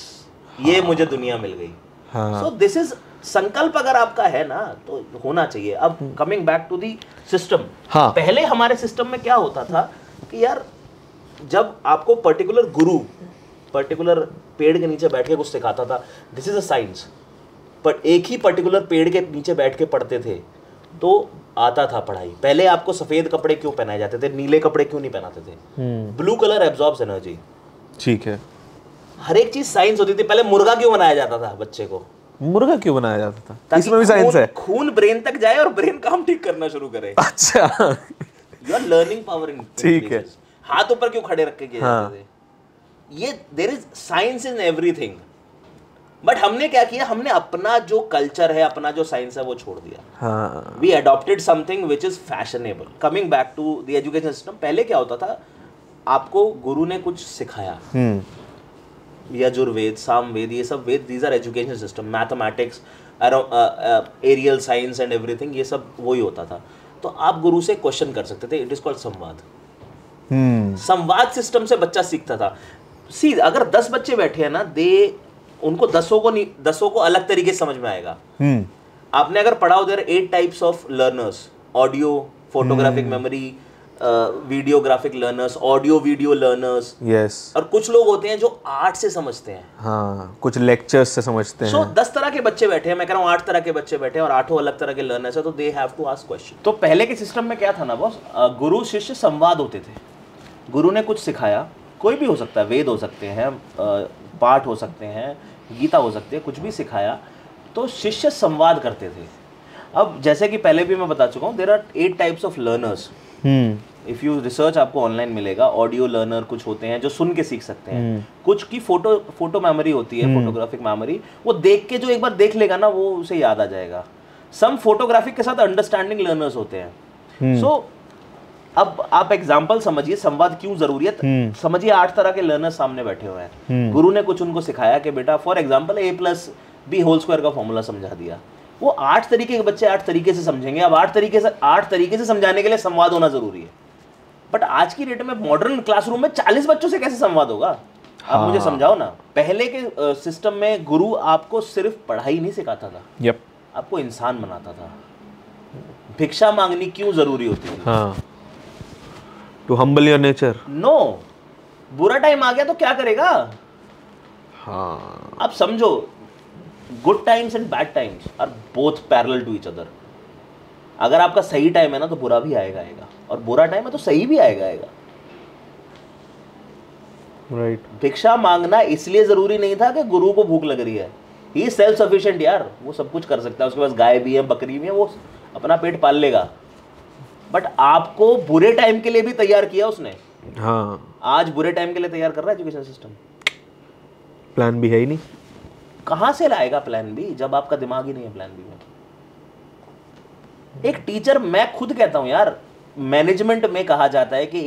ये मुझे दुनिया मिल गई। सो दिस इज संकल्प अगर आपका है ना तो होना चाहिए। अब coming back to the system, पहले हमारे सिस्टम में क्या होता था कि यार जब आपको पर्टिकुलर गुरु पर्टिकुलर पेड़ के नीचे बैठ के कुछ सिखाता था, दिस इज अ साइंस, पर एक ही पर्टिकुलर पेड़ के नीचे बैठ के पढ़ते थे तो आता था पढ़ाई। पहले आपको सफेद कपड़े क्यों पहनाए जाते थे, नीले कपड़े क्यों नहीं पहनाते थे? Blue colour absorbs energy. ठीक है, हर एक चीज साइंस होती थी। पहले मुर्गा क्यों बनाया जाता था बच्चे को? मुर्गा क्यों बनाया जाता था? इसमें भी साइंस है। खून ब्रेन तक जाए और ब्रेन काम ठीक करना शुरू करे। अच्छा, you are learning power in. ठीक है। हाथ ऊपर क्यों खड़े रख के किए जाते थे? ये there is science in everything. But हमने क्या किया, हमने अपना जो कल्चर है, अपना जो साइंस है वो छोड़ दिया। We adopted something which is fashionable. Coming back to the education system, पहले क्या होता था, आपको गुरु ने कुछ सिखाया, यजुर्वेद, सामवेद, ये सब वेद, these are education system. Mathematics, aerial science and everything, ये सब वही होता था। तो आप गुरु से क्वेश्चन कर सकते थे। इट इज कॉल्ड संवाद। संवाद सिस्टम से बच्चा सीखता था। सी अगर 10 बच्चे बैठे हैं ना, उनको 10 को अलग तरीके से समझ में आएगा। आपने अगर पढ़ा हो, there 8 types of learners, audio photographic memory, videographic learners, audio video learners. Yes. और कुछ लोग होते हैं जो आर्ट से समझते हैं। हाँ, कुछ लेक्चर्स से समझते हैं। 10 तरह के बच्चे बैठे हैं, मैं कह रहा हूँ 8 तरह के बच्चे बैठे हैं और 8 अलग तरह के लर्नर्स है, तो they have to ask question. तो पहले के सिस्टम में क्या था ना बॉस, गुरु शिष्य संवाद होते थे। गुरु ने कुछ सिखाया, कोई भी हो सकता है, वेद हो सकते हैं, पाठ हो सकते हैं, गीता हो सकती है, कुछ भी सिखाया तो शिष्य संवाद करते थे। अब जैसे कि पहले भी मैं बता चुका हूँ, there are 8 types of learners. If you research आपको ऑनलाइन मिलेगा। ऑडियो लर्नर कुछ होते हैं जो सुन के सीख सकते हैं, कुछ की फोटो मेमोरी होती है, फोटोग्राफिक मेमोरी, वो देख के जो एक बार देख लेगा ना वो उसे याद आ जाएगा। सम फोटोग्राफिक के साथ अंडरस्टैंडिंग लर्नर्स होते हैं। सो अब आप एग्जाम्पल समझिए संवाद क्यों जरूरी है। समझिए 8 तरह के लर्नर सामने बैठे हुए हैं। गुरु ने कुछ उनको सिखाया कि बेटा फॉर एग्जाम्पल a+b² का फॉर्मूला समझा दिया। वो 8 तरीके के बच्चे 8 तरीके से समझेंगे। अब 8 तरीके से समझाने के लिए संवाद होना जरूरी है। बट आज की डेट में मॉडर्न क्लासरूम में 40 बच्चों से कैसे संवाद होगा? आप मुझे समझाओ ना। पहले के सिस्टम में गुरु आपको सिर्फ पढ़ाई नहीं सिखाता था, आपको इंसान बनाता था। भिक्षा मांगनी क्यों जरूरी होती थी? To humble your nature. No, बुरा टाइम आ गया तो क्या करेगा? आप समझो, good times and bad times are both parallel to each other. अगर आपका सही टाइम है ना तो बुरा भी आएगा, और बुरा टाइम है तो सही भी आएगा। राइट। भिक्षा मांगना इसलिए जरूरी नहीं था कि गुरु को भूख लग रही है। ही सेल्फ सफिशिएंट यार, वो सब कुछ कर सकता है, उसके पास गाय भी है, बकरी भी है, वो अपना पेट पाल लेगा। बट आपको बुरे टाइम के लिए भी तैयार किया उसने। आज बुरे टाइम के लिए तैयार कर रहा है एजुकेशन सिस्टम। प्लान बी है ही नहीं। कहां से लाएगा प्लान बी जब आपका दिमाग ही नहीं है प्लान बी में? एक टीचर, मैं खुद कहता हूं यार, मैनेजमेंट में कहा जाता है कि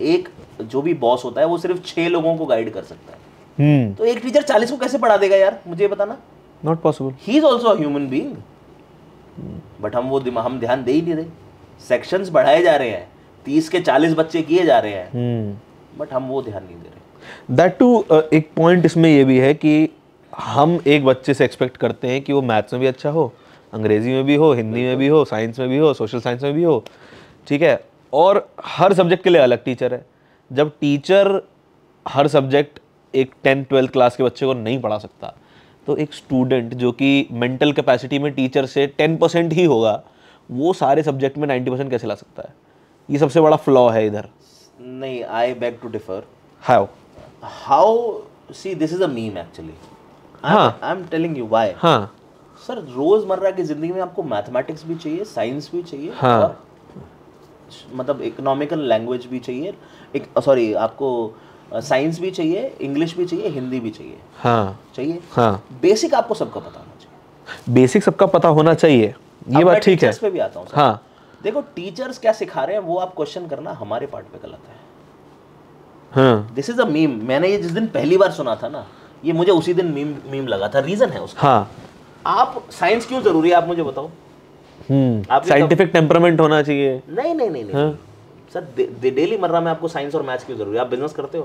एक जो भी बॉस होता है वो सिर्फ 6 लोगों को गाइड कर सकता है। तो एक टीचर 40 को कैसे पढ़ा देगा यार? मुझे बताना। Not possible. He is also a human being. But हम ध्यान दे ही नहीं रहे। सेक्शंस बढ़ाए जा रहे हैं, 30 के 40 बच्चे किए जा रहे हैं, बट हम वो ध्यान नहीं दे रहे। दैट टू एक पॉइंट इसमें ये भी है कि हम एक बच्चे से एक्सपेक्ट करते हैं कि वो मैथ्स में भी अच्छा हो, अंग्रेजी में भी हो, हिंदी में भी हो, साइंस में भी हो, सोशल साइंस में भी हो, ठीक है, और हर सब्जेक्ट के लिए अलग टीचर है। जब टीचर हर सब्जेक्ट एक 10-12 क्लास के बच्चे को नहीं पढ़ा सकता, तो एक स्टूडेंट जो कि मेंटल कैपेसिटी में टीचर से 10% ही होगा, वो सारे सब्जेक्ट में 90% कैसे ला सकता है? ये सबसे बड़ा फ्लॉ है इधर। नहीं, I beg to differ. How? See this is a meme actually. I am telling you why. Sir, रोजमर्रा की जिंदगी में आपको मैथमेटिक्स भी चाहिए, साइंस भी चाहिए, और मतलब इकोनॉमिकल लैंग्वेज भी चाहिए, सॉरी आपको साइंस भी चाहिए, इंग्लिश भी चाहिए, हिंदी भी चाहिए। हाँ चाहिए। हाँ, बेसिक आपको सबका पता होना चाहिए। बेसिक सबका पता होना चाहिए, ये बात ठीक है। टीचर्स पे भी आता हूँ सर। हाँ देखो टीचर्स क्या सिखा रहे हैं वो आप क्वेश्चन करना, हमारे पार्ट पे गलत है। हाँ दिस इज अ मीम। मैंने ये जिस दिन पहली बार सुना था ना, ये मुझे उसी दिन मीम लगा था। रीजन है उसका। हाँ। आप साइंस क्यों जरूरी है आप मुझे बताओ। आपने साइंटिफिक टेम्परामेंट होना चाहिए। नहीं नहीं नहीं नहीं सर, डेली मर्रा में आपको साइंस और मैथ्स क्यों जरूरी है? आप बिजनेस करते हो,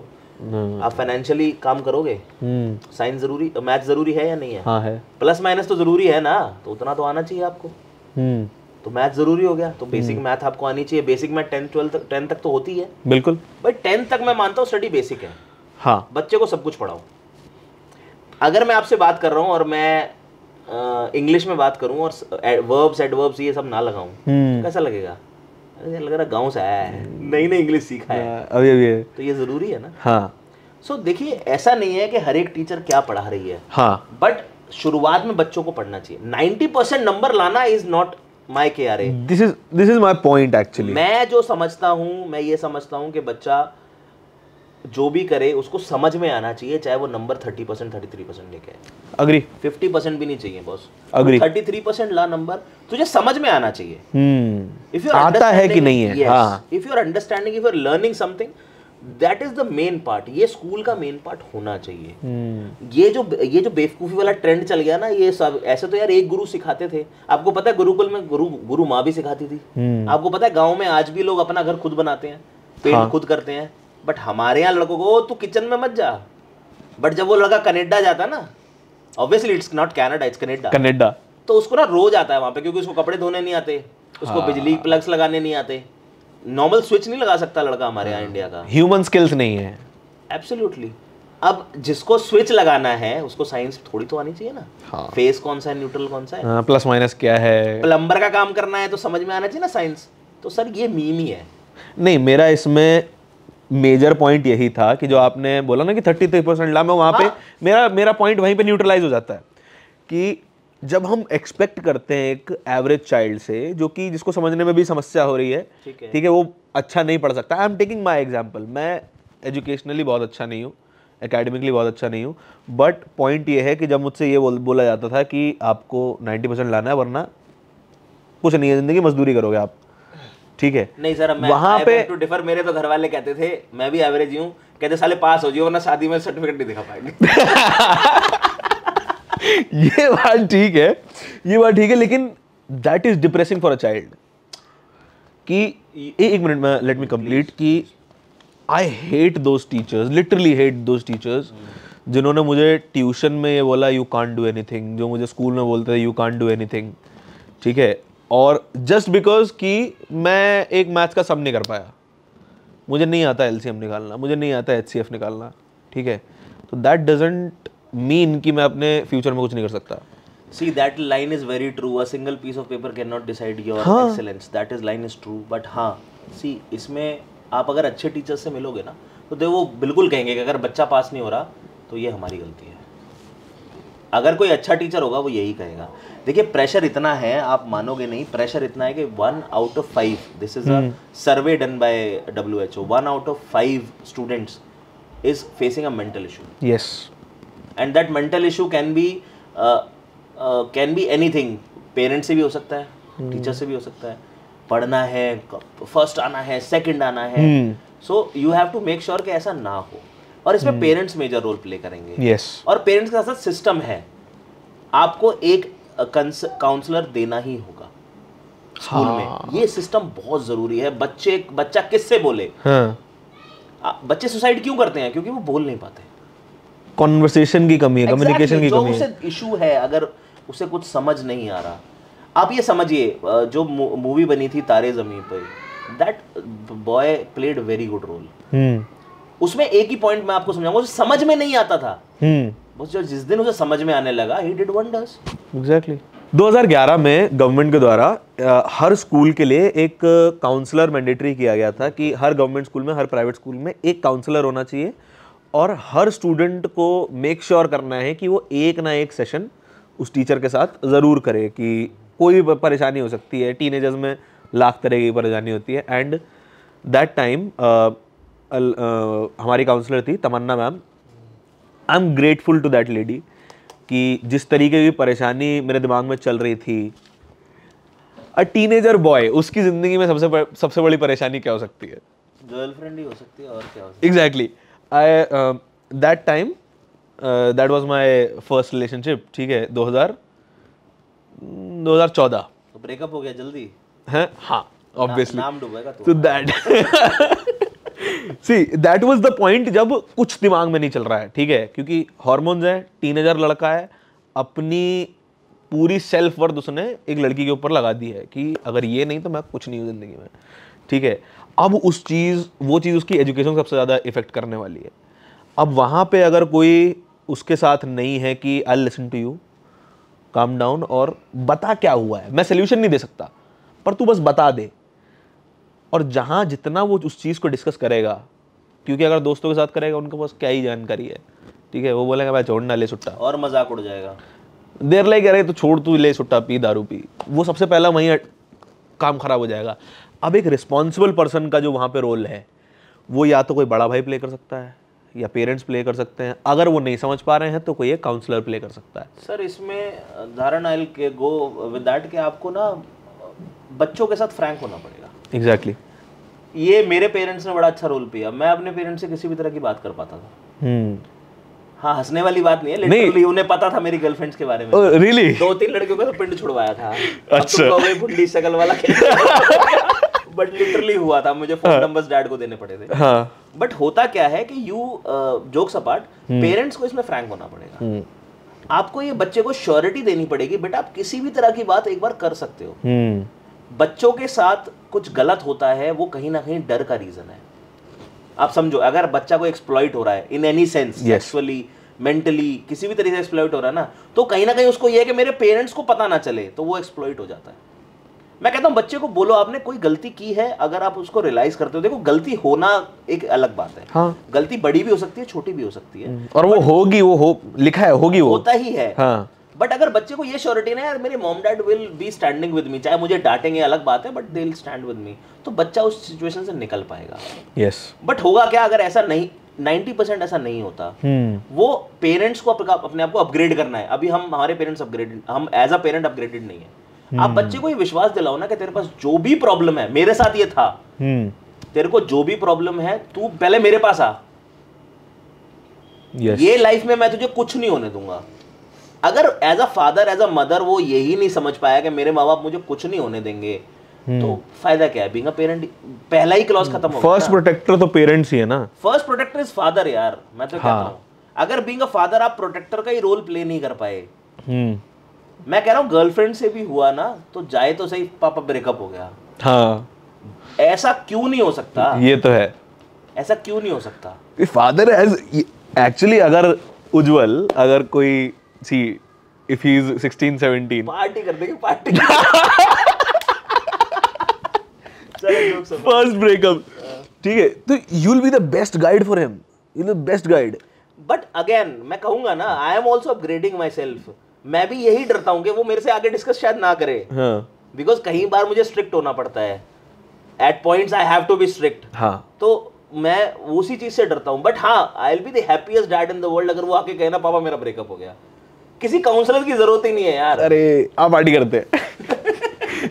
आप फाइनेंशियली काम करोगे, साइंस जरूरी, मैथ्स जरूरी है या नहीं है? हाँ है। प्लस माइनस तो जरूरी है ना, तो उतना तो आना चाहिए आपको। तो मैथ जरूरी हो गया, तो बेसिक मैथ आपको आनी चाहिए। बेसिक मैथ 10 तक तो होती है। बिल्कुल भाई 10 तक मैं मानता हूँ स्टडी बेसिक है। हाँ, बच्चे को सब कुछ पढ़ाओ। अगर मैं आपसे बात कर रहा हूँ और मैं इंग्लिश में बात करूँ और वर्ब्स एडवर्ब्स ये सब ना लगाऊं, तो कैसा लगेगा? अरे लग रहा गाँव से आया है, नई नई इंग्लिश सीखा है, अभी अभी तो ये जरूरी है ना। हाँ। सो देखिए, ऐसा नहीं है कि हर एक टीचर क्या पढ़ा रही है, हाँ, बट शुरुआत में बच्चों को पढ़ना चाहिए। 90% नंबर लाना is not my KRA. This is my point actually. मैं जो समझता हूँ, मैं ये समझता हूँ कि बच्चा जो भी करे उसको समझ में आना चाहिए, चाहे वो नंबर 30% 33% लेके आए। अग्री। 50% भी नहीं चाहिए बॉस, अग्री। 33% ला नंबर, तुझे समझ में आना चाहिए। If you're आता है कि नहीं है? yes, हाँ। if you're understanding, if you're learning something, that is the main part। ये स्कूल का मेन पार्ट होना चाहिए। ये जो बेवकूफी वाला ट्रेंड चल गया ना, ये सब ऐसे तो यार एक गुरु सिखाते थे। आपको पता है गुरुकुल में गुरु माँ भी सिखाती थी। आपको पता है गाँव में आज भी लोग अपना घर खुद बनाते हैं, पेंट खुद करते हैं। बट हमारे यहाँ लड़कों को तू किचन में मत जा। बट जब वो लड़का कनाडा जाता ना, obviously it's not Canada, it's Canada, तो उसको ना रोज आता है वहां पे, क्योंकि उसको कपड़े धोने नहीं आते, उसको बिजली प्लग्स लगाने नहीं आते, नॉर्मल स्विच नहीं लगा सकता लड़का हमारे यहाँ इंडिया का। ह्यूमन स्किल्स नहीं है। एब्सोल्युटली। अब जिसको स्विच लगाना है उसको साइंस थोड़ी तो आनी चाहिए ना। हाँ। फेस कौन सा है, न्यूट्रल कौन सा है, प्लस माइनस क्या है। प्लम्बर का काम करना है तो समझ में आना चाहिए ना साइंस। तो सर ये मीम ही है। नहीं, मेरा इसमें मेजर पॉइंट यही था कि जो आपने बोला ना कि 33% ला, मैं वहां पे मेरा पॉइंट वहीं पे न्यूट्रलाइज हो जाता है कि जब हम एक्सपेक्ट करते हैं एक एवरेज चाइल्ड से, जो कि जिसको समझने में भी समस्या हो रही है, ठीक है, वो अच्छा नहीं पढ़ सकता। I am taking my example. मैं एजुकेशनली बहुत अच्छा नहीं हूँ, एकेडमिकली बहुत अच्छा नहीं हूँ, बट पॉइंट ये है कि जब मुझसे ये बोला जाता था कि आपको 90% लाना है वरना कुछ नहीं है ज़िंदगी, मजदूरी करोगे आप, ठीक है। नहीं सर, मैं वहां पे टू डिफर। मेरे तो घर वाले कहते थे, मैं भी एवरेज ही हूँ, कहते साले पास हो जाओ वरना शादी में सर्टिफिकेट नहीं दिखा पाएंगे। ये बात ठीक है, ये बात ठीक है, लेकिन that is depressing for a child. कि एक मिनट में लेट मी कंप्लीट कि I hate those teachers, literally hate those teachers जिन्होंने मुझे ट्यूशन में ये बोला यू कांट डू एनीथिंग, जो मुझे स्कूल में बोलते थे यू कांट डू एनीथिंग, ठीक है। और जस्ट बिकॉज कि मैं एक मैथ्स का सम नहीं कर पाया, मुझे नहीं आता एलसीएम निकालना, मुझे नहीं आता एचसीएफ निकालना, ठीक है, तो दैट डजंट मीन कि मैं अपने फ्यूचर में कुछ नहीं कर सकता। See, that line is very true. A single piece of paper cannot decide your excellence. That is line is true. But हाँ, see, इसमें आप अगर अच्छे टीचर से मिलोगे ना, तो वो बिल्कुल कहेंगे कि अगर बच्चा पास नहीं हो रहा तो ये हमारी गलती है। अगर कोई अच्छा टीचर होगा वो यही कहेगा। देखिए प्रेशर इतना है, आप मानोगे नहीं, प्रेशर इतना है कि 1 out of 5, this is a survey done by WHO, 1 out of 5 students is facing a mental issue. Yes, and that mental issue can be anything. Parents से भी हो सकता है, टीचर से भी हो सकता है। पढ़ना है, फर्स्ट आना है, सेकंड आना है, so you have to make sure कि ऐसा ना हो। और इसमें पेरेंट्स मेजर रोल प्ले करेंगे। यस, और पेरेंट्स के साथ सिस्टम है, आपको एक काउंसलर देना ही होगा स्कूल में। ये सिस्टम बहुत जरूरी है। बच्चा किससे बोले? बच्चे सुसाइड क्यों करते हैं? क्योंकि वो बोल नहीं पाते, कॉन्वर्सेशन की कमी है, कम्युनिकेशन की कमी है। जो उसे इशू है, अगर उसे कुछ समझ नहीं आ रहा, आप ये समझिए, जो मूवी बनी थी Taare Zameen Par, that boy played very good role. उसमें एक ही पॉइंट मैं आपको समझाऊंगा, उसे समझ में नहीं आता था, बस जो जिस दिन उसे समझ में आने लगा, he did wonders। एग्जैक्टली। 2011 में गवर्नमेंट के द्वारा हर स्कूल के लिए एक काउंसलर मैंडेटरी किया गया था कि हर गवर्नमेंट स्कूल में, हर प्राइवेट स्कूल में एक काउंसलर होना चाहिए, और हर स्टूडेंट को मेक श्योर करना है कि वो एक ना एक सेशन उस टीचर के साथ ज़रूर करे। कि कोई भी परेशानी हो सकती है, टीनेजर्स में लाख तरह की परेशानी होती है। एंड दैट टाइम हमारी काउंसलर थी Tamanna ma'am, I am grateful to that lady कि जिस तरीके की परेशानी मेरे दिमाग में चल रही थी, अ टीनेजर बॉय, उसकी ज़िंदगी में सबसे बड़ी परेशानी क्या हो सकती है? गर्लफ्रेंड ही हो सकती है, और क्या हो सकती है। Exactly. I that time that was my first relationship, ठीक है, 2014। तो ब्रेकअप हो गया जल्दी है? हाँ, ऑब्वियसली। नाम डूबेगा तो that see that was the point जब कुछ दिमाग में नहीं चल रहा है, ठीक है, क्योंकि हार्मोन्स है, टीनेजर लड़का है, अपनी पूरी सेल्फ वर्थ उसने एक लड़की के ऊपर लगा दी है कि अगर ये नहीं तो मैं कुछ नहीं हूँ जिंदगी में, ठीक है। अब वो चीज़ उसकी एजुकेशन सबसे ज़्यादा इफेक्ट करने वाली है। अब वहाँ पे अगर कोई उसके साथ नहीं है कि I listen to you, calm down और बता क्या हुआ है, मैं सोल्यूशन नहीं दे सकता पर तू बस बता दे। और जहाँ जितना वो उस चीज़ को डिस्कस करेगा, क्योंकि अगर दोस्तों के साथ करेगा उनके पास क्या ही जानकारी है, ठीक है, वो बोलेगा मैं छोड़ ना, ले सुट्टा, और मजाक उड़ जाएगा। देर लाइक अरे तो छोड़, तू ले सुट्टा पी, दारू पी, वो सबसे पहला वहीं काम खराब हो जाएगा। अब एक रिस्पॉन्सिबल पर्सन का जो वहाँ पे रोल है, वो या तो कोई बड़ा भाई प्ले कर सकता है या पेरेंट्स प्ले कर सकते हैं, अगर वो नहीं समझ पा रहे हैं तो कोई एक काउंसलर प्ले कर सकता है। सर इसमें धारण आई के गो विद दैट कि आपको ना बच्चों के साथ फ्रैंक होना पड़ेगा। एग्जैक्टली। ये मेरे पेरेंट्स ने बड़ा अच्छा रोल किया, मैं अपने पेरेंट्स से किसी भी तरह की बात कर पाता था। हाँ, हंसने वाली बात नहीं है, लिटरली उन्हें पता था मेरी गर्लफ्रेंड्स के बारे में। रियली? 2-3 लड़कियों का तो पिंड छुड़वाया था। अच्छा। अब तो बुढ़ी शक्ल वाला बट लिटरली हुआ था, मुझे फोन नंबर्स डैड को देने पड़े थे। हाँ। बट होता क्या है कि जोक्स अपार्ट, पेरेंट्स को इसमें फ्रैंक होना पड़ेगा। आपको ये बच्चे को श्योरिटी देनी पड़ेगी, बेटा आप किसी भी तरह की बात एक बार कर सकते हो। बच्चों के साथ कुछ गलत होता है, वो कहीं ना कहीं डर का रीजन है। आप समझो, अगर बच्चा को एक्सप्लॉइट हो रहा है in any sense, sexually, mentally, किसी भी तरीके से एक्सप्लॉइट हो रहा है ना, तो कहीं ना कहीं उसको ये है कि मेरे पेरेंट्स को पता ना चले, तो वो एक्सप्लॉइट हो जाता है। मैं कहता हूं बच्चे को बोलो आपने कोई गलती की है, अगर आप उसको रियलाइज करते हो, देखो गलती होना एक अलग बात है। हाँ। गलती बड़ी भी हो सकती है, छोटी भी हो सकती है, और वो होगी, लिखा है होगी, वो होता ही है। हाँ। बट अगर बच्चे को ये श्योरिटी ना, यार मेरे mom dad will be standing with me, चाहे मुझे डांटेंगे अलग बात है, but they will stand with me, तो बच्चा उस सिचुएशन से निकल पाएगा। यस। बट होगा क्या अगर ऐसा नहीं, 90% ऐसा नहीं होता। वो पेरेंट्स को अपने आप को अपग्रेड करना है। अभी हमारे पेरेंट्स अपग्रेडेड, हम एज अ पेरेंट अपग्रेडेड नहीं है। आप बच्चे को ये विश्वास दिलाओ ना कि तेरे पास जो भी प्रॉब्लम है, मेरे साथ ये था, तेरे को जो भी प्रॉब्लम है तू पहले मेरे पास आ। ये लाइफ में मैं तुझे कुछ नहीं होने दूंगा। अगर as a father, as a mother वो यही नहीं समझ पाया कि मेरे माँ बाप मुझे कुछ नहीं होने देंगे, तो फायदा क्या है? बीइंग अ पेरेंट पहला ही क्लॉज खत्म हो गया। फर्स्ट प्रोटेक्टर तो पेरेंट्स ही है ना। फर्स्ट प्रोटेक्टर इज फादर यार, मैं तो कहता हूँ। अगर बीइंग अ फादर आप प्रोटेक्टर का ही रोल प्ले नहीं कर पाए, मैं कह रहा हूँ गर्लफ्रेंड से भी हुआ ना, तो जाए तो सही पापा ब्रेकअप हो गया। हाँ। ऐसा क्यों नहीं हो सकता? ये तो है, ऐसा क्यों नहीं हो सकता? फादर एज एक्चुअली, अगर उज्जवल, अगर कोई see if he is 16-17, party कर देंगे, पार्टी। फर्स्ट ब्रेकअप, ठीक है, तो you will be the best guide for him, you the best guide. But again मैं कहूंगा ना, I am also upgrading my self. मैं भी यही डरता हूँ कि वो मेरे से आगे डिस्कस शायद ना करे, बिकॉज कई बार मुझे स्ट्रिक्ट होना पड़ता है, at points I have to be strict. तो मैं उसी चीज से डरता हूँ। बट हाँ, I will be the happiest dad in the world अगर वो आके कहे ना पापा मेरा ब्रेकअप हो गया। किसी काउंसलर की जरूरत ही नहीं है यार। अरे आप पार्टी करते हैं।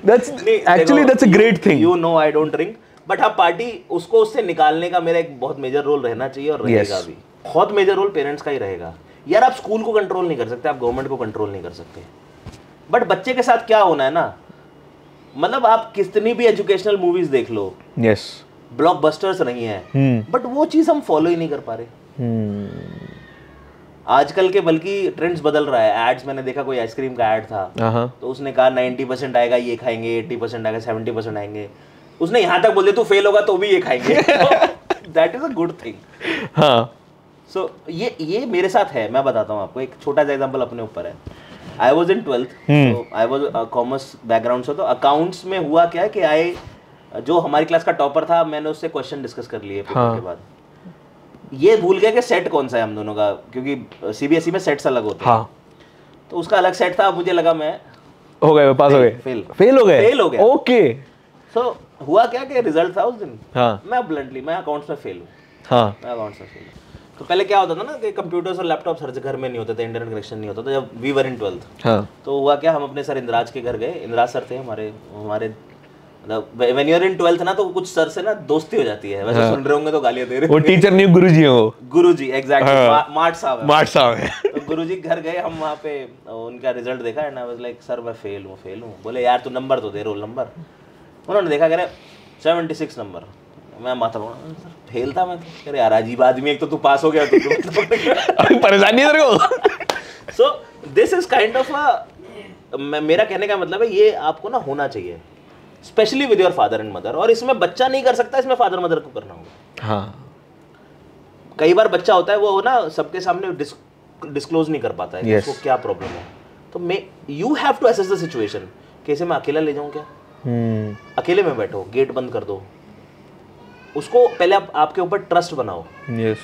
that's a great thing. You know I don't drink, but हाँ पार्टी उसको उससे निकालने का मेरा एक बहुत मेजर रोल रहना चाहिए, और रहेगा भी। बहुत मेजर रोल पेरेंट्स का ही रहेगा यार। आप स्कूल को कंट्रोल नहीं कर सकते, आप गवर्नमेंट को कंट्रोल नहीं कर सकते, बट बच्चे के साथ क्या होना है ना, मतलब आप कितनी भी एजुकेशनल मूवीज देख लो, यस, ब्लॉकबस्टर्स नहीं है, बट वो चीज हम फॉलो ही नहीं कर पा रहे आजकल के। बल्कि ट्रेंड्स बदल रहा है। एड्स मैंने देखा, कोई आइसक्रीम का एड था, तो उसने कहा 90% आएगा ये खाएंगे, 80% आएगा, 70% आएंगे। उसने यहाँ तक बोल दिया तू फेल होगा तो भी ये खाएंगे। That is a good thing. हाँ। सो ये मेरे साथ है। मैं बताता हूँ आपको एक छोटा सा एग्जांपल अपने ऊपर है। I was in 12th, I was commerce background से, तो अकाउंट्स में हुआ क्या कि जो हमारी क्लास का टॉपर था, मैंने उससे क्वेश्चन डिस्कस कर लिए पेपर के बाद। ये भूल गया कि सेट कौन सा है हम दोनों का, क्योंकि सीबीएसई में सेट्स अलग होते हैं। तो उसका अलग सेट था, मुझे लगा मैं हो गए, पास हो गए, फेल हो गए। ओके। सो हुआ क्या कि रिजल्ट था उस दिन, हाँ मैं ब्लंटली मैं अकाउंट्स में फेल हूँ, हाँ मैं अकाउंट्स में फेल हूँ। तो पहले क्या होता था ना कि कंप्यूटर्स और लैपटॉप हर घर में नहीं होते थे, इंटरनेट कनेक्शन नहीं होता था जब वी वर इन 12th। हाँ तो हुआ क्या, हम अपने सर इंद्राज के घर गए, इंद्राज सर थे हमारे मतलब when you are in 12th ना तो कुछ सर से ना दोस्ती हो जाती है, वैसे सुन रहे होंगे तो गालियां दे रहे वो टीचर नहीं गुरुजी हैं वो। गुरुजी एग्जैक्टली, मार्ट साहब है। मार्ट साहब है। तो गुरुजी के घर गए हम, वहाँ पे उनका रिजल्ट देखा and I was like sir मैं फेल हूँ। बोले यार तू नंबर तो दे, रोल नंबर। उन्होंने देखा, कह रहे 76 नंबर। मैं माथा सर फेल था मैं तो। कह रहे यार अजीब आदमी, एक तो तू पास हो गया तो परेशानी है तेरे को। सो दिस इज काइंड ऑफ मेरा कहने का मतलब है ये आपको ना होना चाहिए, specially with your father and mother. और इसमें बच्चा नहीं कर सकता, इसमें फादर मदर को करना होगा। हाँ कई बार बच्चा होता है वो ना सबके सामने डिस्क्लोज नहीं कर पाता है Yes. उसको क्या प्रॉब्लम है। तो you have to assess the situation, कैसे मैं अकेला ले जाऊं क्या, अकेले में बैठो, गेट बंद कर दो, उसको पहले आप आपके ऊपर ट्रस्ट बनाओ। यस